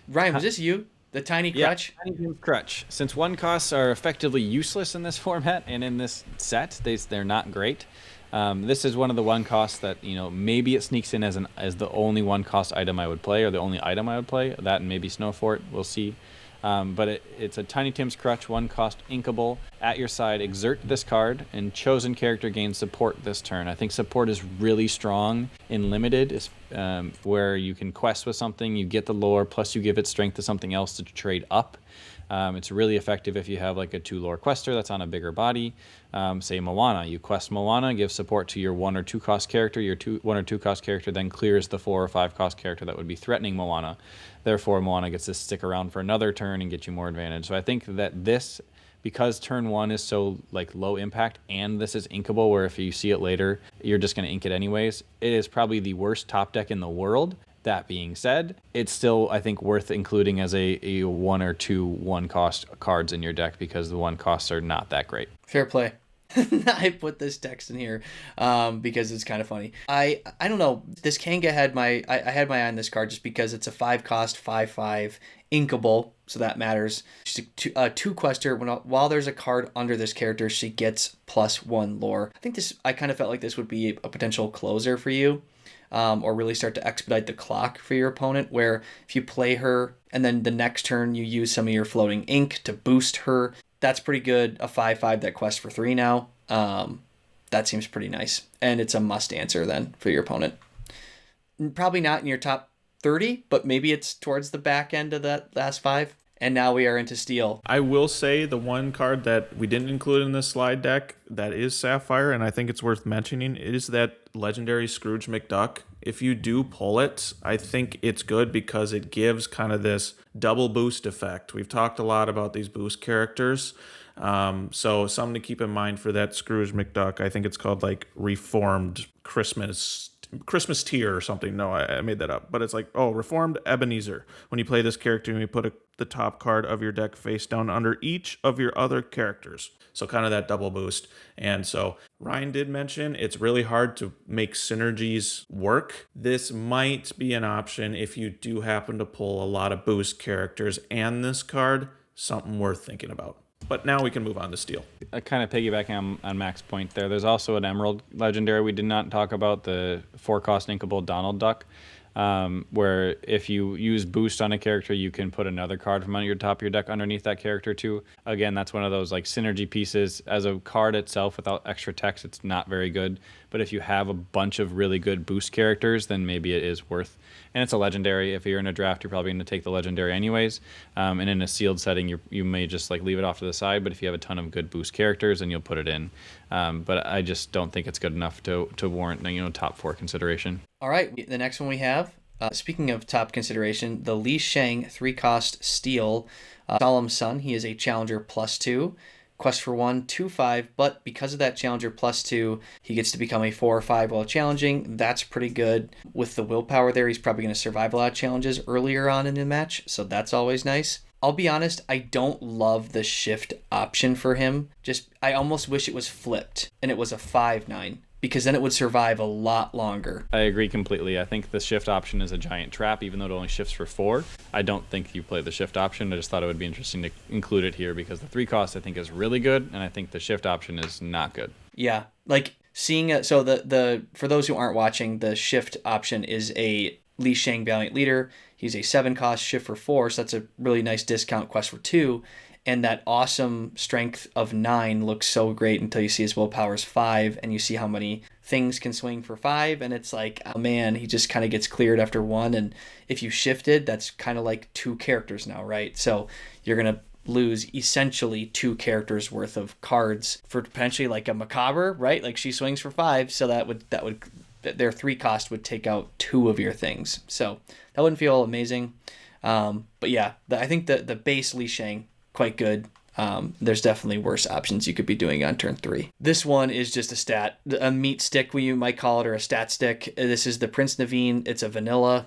Ryan, was this you? The Tiny Crutch? Yeah, Tiny Crutch. Since 1 costs are effectively useless in this format and in this set, they're not great. This is one of the 1 costs that, maybe it sneaks in as the only 1 cost item I would play, or the only item I would play. That and maybe Snowfort, we'll see. But it's a Tiny Tim's Crutch, 1 cost, inkable. At your side, exert this card, and chosen character gains support this turn. I think support is really strong in limited, where you can quest with something, you get the lore, plus you give it strength to something else to trade up. It's really effective if you have like a 2 lore quester that's on a bigger body. Say Moana, you quest Moana, give support to your 1 or 2 cost character. Your 1 or 2 cost character then clears the 4 or 5 cost character that would be threatening Moana. Therefore, Moana gets to stick around for another turn and get you more advantage. So I think that this, because turn 1 is so like low impact and this is inkable, where if you see it later, you're just going to ink it anyways, it is probably the worst top deck in the world. That being said, it's still, I think, worth including as a 1 or 2 1-cost cards in your deck, because the 1 costs are not that great. Fair play. I put this text in here because it's kind of funny. I don't know. This Kanga had I had my eye on this card just because it's a 5-cost 5/5 inkable, so that matters. She's a 2-quester. While there's a card under this character, she gets +1 lore. I kind of felt like this would be a potential closer for you. Or really start to expedite the clock for your opponent, where if you play her and then the next turn you use some of your floating ink to boost her, that's pretty good. A 5/5 that quests for 3 now. That seems pretty nice. And it's a must answer then for your opponent. Probably not in your top 30, but maybe it's towards the back end of that last 5. And now we are into steel. I will say the one card that we didn't include in this slide deck that is Sapphire, and I think it's worth mentioning, is that legendary Scrooge McDuck. If you do pull it, I think it's good because it gives kind of this double boost effect. We've talked a lot about these boost characters. So something to keep in mind for that Scrooge McDuck. I think it's called like Reformed Christmas tier or something. No, I made that up. But it's like, Reformed Ebenezer. When you play this character, you put the top card of your deck face down under each of your other characters. So kind of that double boost. And so Ryan did mention it's really hard to make synergies work. This might be an option if you do happen to pull a lot of boost characters and this card, something worth thinking about. But now we can move on to steel. Kind of piggybacking on Mack's point there, there's also an Emerald legendary we did not talk about, the 4-cost inkable Donald Duck, where if you use boost on a character, you can put another card from your top of your deck underneath that character too. Again, that's one of those like synergy pieces. As a card itself without extra text, it's not very good. But if you have a bunch of really good boost characters, then maybe it is worth. And it's a legendary. If you're in a draft, you're probably going to take the legendary anyways. And in a sealed setting, you may just like leave it off to the side. But if you have a ton of good boost characters, then you'll put it in. But I just don't think it's good enough to warrant top 4 consideration. All right, the next one we have, speaking of top consideration, the Li Shang 3-cost steel Solemn Sun. He is a challenger +2. Quest for 1, 2/5, but because of that challenger +2, he gets to become a 4 or 5 while challenging. That's pretty good. With the willpower there, he's probably going to survive a lot of challenges earlier on in the match, so that's always nice. I'll be honest, I don't love the shift option for him. I almost wish it was flipped and it was a 5/9. Because then it would survive a lot longer. I agree completely. I think the shift option is a giant trap, even though it only shifts for 4. I don't think you play the shift option. I just thought it would be interesting to include it here because the 3-cost I think is really good, and I think the shift option is not good. Yeah, like seeing so the for those who aren't watching, the shift option is a Li Shang Valiant Leader. He's a 7-cost shift for 4, so that's a really nice discount quest for 2. And that awesome strength of 9 looks so great until you see his willpower's 5 and you see how many things can swing for 5. And it's like, oh man, he just kind of gets cleared after 1. And if you shifted, that's kind of like 2 characters now, right? So you're going to lose essentially 2 characters worth of cards for potentially like a Macabre, right? Like she swings for 5. So that would their 3-cost would take out 2 of your things. So that wouldn't feel amazing. But yeah, I think the base Li Shang, quite good. There's definitely worse options you could be doing on turn 3. This one is just a meat stick, you might call it, or a stat stick. This is the Prince Naveen. It's a vanilla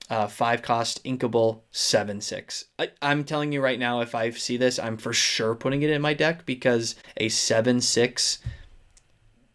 5-cost inkable 7/6. I'm telling you right now, if I see this, I'm for sure putting it in my deck because a 7/6,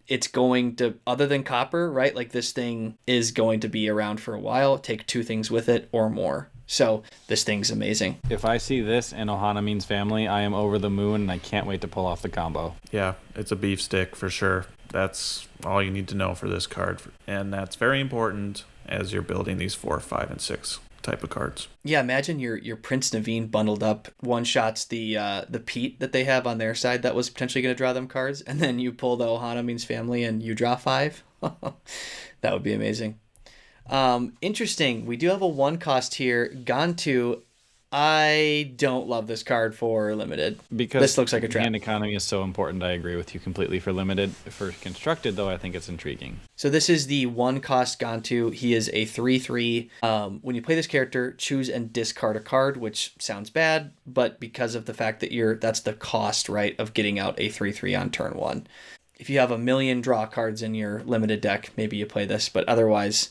it's going to, other than copper, right? Like this thing is going to be around for a while. Take 2 things with it or more. So this thing's amazing. If I see this in Ohana Means Family, I am over the moon, and I can't wait to pull off the combo. Yeah, it's a beef stick for sure. That's all you need to know for this card. And that's very important as you're building these 4, 5, and 6 type of cards. Yeah, imagine your Prince Naveen bundled up, one-shots the Pete that they have on their side that was potentially going to draw them cards, and then you pull the Ohana Means Family and you draw 5. That would be amazing. Interesting. We do have a 1-cost here. Gantu I don't love this card for limited. Because this looks like a trap. Hand economy is so important. I agree with you completely for limited. For constructed, though, I think it's intriguing. So this is the 1-cost Gantu. He is a 3/3. When you play this character, choose and discard a card, which sounds bad, but because of the fact that that's the cost, right, of getting out a 3/3 on turn 1. If you have a million draw cards in your limited deck, maybe you play this, but otherwise,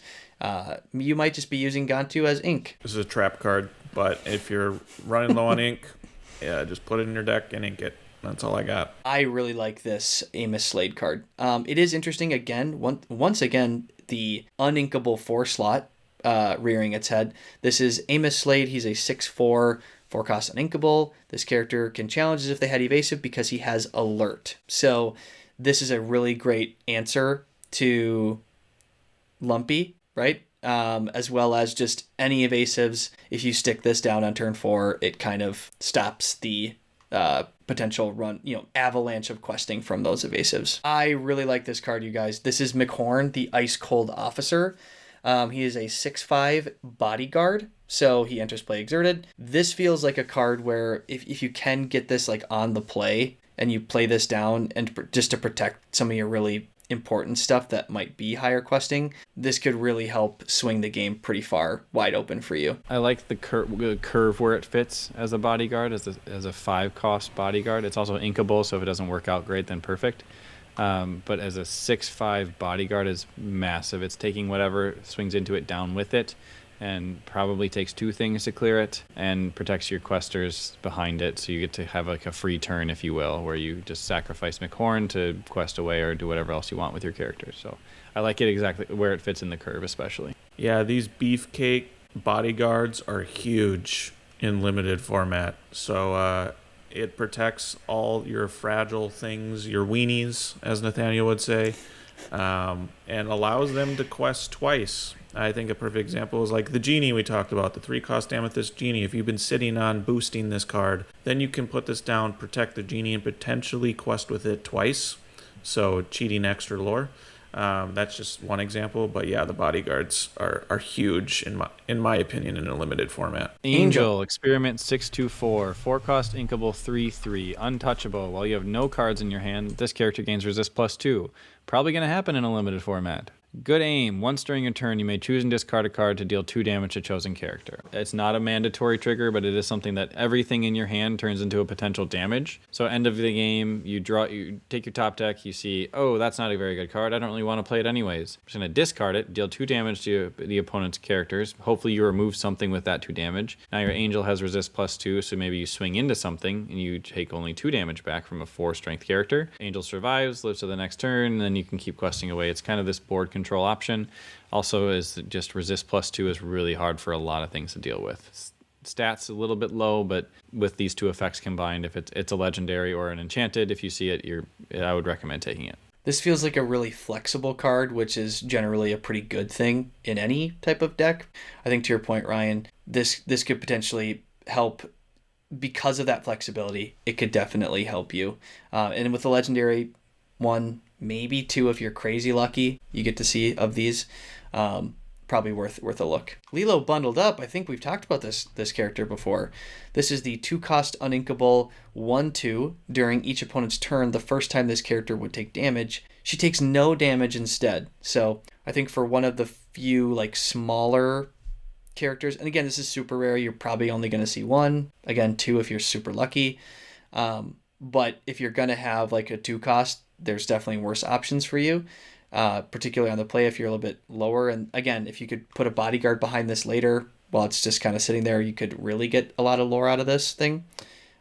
you might just be using Gantu as ink. This is a trap card, but if you're running low on ink, yeah, just put it in your deck and ink it. That's all I got. I really like this Amos Slade card. It is interesting, again, once again, the uninkable 4 slot rearing its head. This is Amos Slade. He's a 6/4, 4-cost uninkable. This character can challenge as if they had evasive because he has alert. So this is a really great answer to Lumpy, right? As well as just any evasives. If you stick this down on turn 4, it kind of stops the potential avalanche of questing from those evasives. I really like this card, you guys. This is McHorn, the Ice Cold Officer. He is a 6/5 bodyguard, so he enters play exerted. This feels like a card where if you can get this like on the play and you play this down and just to protect some of your really important stuff that might be higher questing, this could really help swing the game pretty far wide open for you. I like the curve where it fits as a bodyguard, as a 5-cost bodyguard. It's also inkable, so if it doesn't work out great, then perfect. But as a 6/5 bodyguard is massive. It's taking whatever swings into it down with it, and probably takes 2 things to clear it, and protects your questers behind it, so you get to have like a free turn, if you will, where you just sacrifice McHorn to quest away or do whatever else you want with your characters. So I like it exactly where it fits in the curve, especially. Yeah, these beefcake bodyguards are huge in limited format. So it protects all your fragile things, your weenies, as Nathaniel would say, and allows them to quest twice. I think a perfect example is like the Genie we talked about, the 3-cost Amethyst Genie. If you've been sitting on boosting this card, then you can put this down, protect the Genie, and potentially quest with it twice. So cheating extra lore. That's just one example, but yeah, the bodyguards are huge in my opinion in a limited format. Angel, Experiment 6/4, 4-cost inkable 3/3, untouchable. While you have no cards in your hand, this character gains resist +2. Probably going to happen in a limited format. Good aim. Once during your turn, you may choose and discard a card to deal 2 damage to chosen character. It's not a mandatory trigger, but it is something that everything in your hand turns into a potential damage. So end of the game, you take your top deck, you see, oh, that's not a very good card. I don't really want to play it anyways. I'm just going to discard it, deal 2 damage to the opponent's characters. Hopefully you remove something with that 2 damage. Now your Angel has resist +2, so maybe you swing into something and you take only 2 damage back from a 4 strength character. Angel survives, lives to the next turn, and then you can keep questing away. It's kind of this board control option. Also, is just resist +2 is really hard for a lot of things to deal with. Stats a little bit low, but with these 2 effects combined, if it's a legendary or an enchanted, if you see it, I would recommend taking it. This feels like a really flexible card, which is generally a pretty good thing in any type of deck. I think to your point, Ryan, this could potentially help. Because of that flexibility, it could definitely help you. And with the legendary 1, maybe 2 if you're crazy lucky, you get to see of these. Probably worth a look. Lilo bundled up. I think we've talked about this character before. This is the 2-cost uninkable 1/2. During each opponent's turn, the first time this character would take damage, she takes no damage instead. So I think for one of the few like smaller characters, and again, this is super rare, you're probably only going to see 1. Again, 2 if you're super lucky. But if you're going to have like a 2-cost, there's definitely worse options for you, particularly on the play if you're a little bit lower. And again, if you could put a bodyguard behind this later while it's just kind of sitting there, you could really get a lot of lore out of this thing.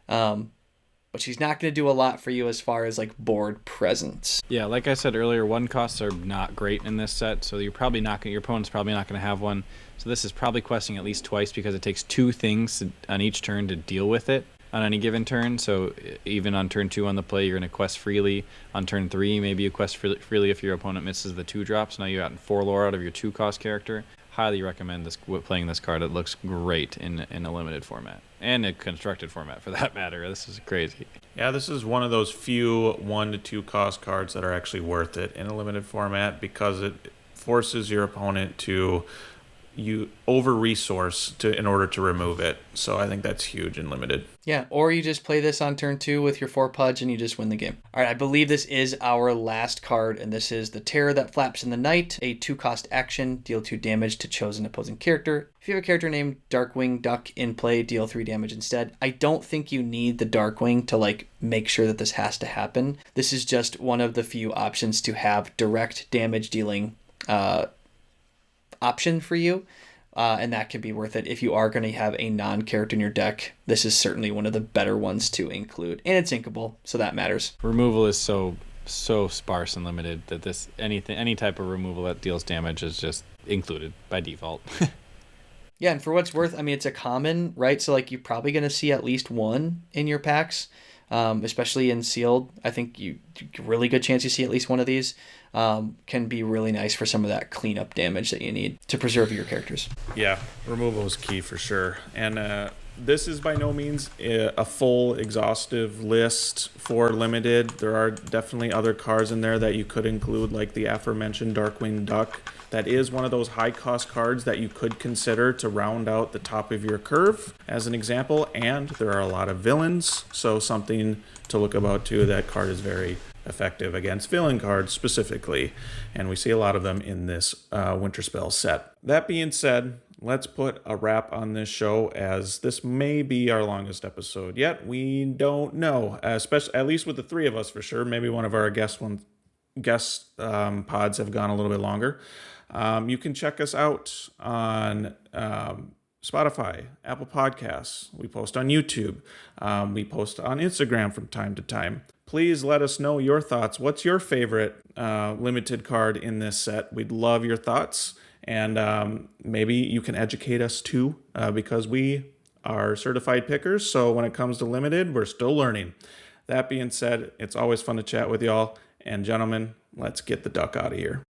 But she's not going to do a lot for you as far as like board presence. Yeah, like I said earlier, 1-costs are not great in this set, so your opponent's probably not going to have one. So this is probably questing at least twice because it takes 2 things on each turn to deal with it on any given turn. So even on turn 2 on the play, you're going to quest freely. On turn 3, maybe you quest freely if your opponent misses the 2 drops. Now you got 4 lore out of your 2-cost character. Highly recommend playing this card. It looks great in a limited format and a constructed format for that matter. This is crazy. Yeah, this is one of those few 1 to 2-cost cards that are actually worth it in a limited format because it forces your opponent to you over-resource in order to remove it. So I think that's huge in Limited. Yeah, or you just play this on turn 2 with your 4 Pudge and you just win the game. All right, I believe this is our last card, and this is the Terror That Flaps in the Night, a 2-cost action, deal 2 damage to chosen opposing character. If you have a character named Darkwing Duck in play, deal 3 damage instead. I don't think you need the Darkwing to like make sure that this has to happen. This is just one of the few options to have direct damage dealing option for you. And that can be worth it. If you are going to have a non-character in your deck, this is certainly one of the better ones to include. And it's inkable, so that matters. Removal is so sparse and limited that any type of removal that deals damage is just included by default. Yeah, and for what's worth, I mean, it's a common, right? So like you're probably going to see at least one in your packs, especially in sealed. I think really good chance you see at least one of these. Can be really nice for some of that cleanup damage that you need to preserve your characters. Yeah, removal is key for sure. And this is by no means a full exhaustive list for Limited. There are definitely other cards in there that you could include, like the aforementioned Darkwing Duck. That is one of those high cost cards that you could consider to round out the top of your curve as an example. And there are a lot of villains, so something to look about too. That card is very effective against villain cards specifically, and we see a lot of them in this Winterspell set. That being said, let's put a wrap on this show, as this may be our longest episode yet. We don't know, especially at least with the 3 of us for sure. Maybe one of our guest pods have gone a little bit longer. You can check us out on Spotify, Apple Podcasts. We post on YouTube. We post on Instagram from time to time. Please let us know your thoughts. What's your favorite limited card in this set? We'd love your thoughts. And maybe you can educate us too, because we are certified pickers. So when it comes to limited, we're still learning. That being said, it's always fun to chat with y'all. And gentlemen, let's get the duck out of here.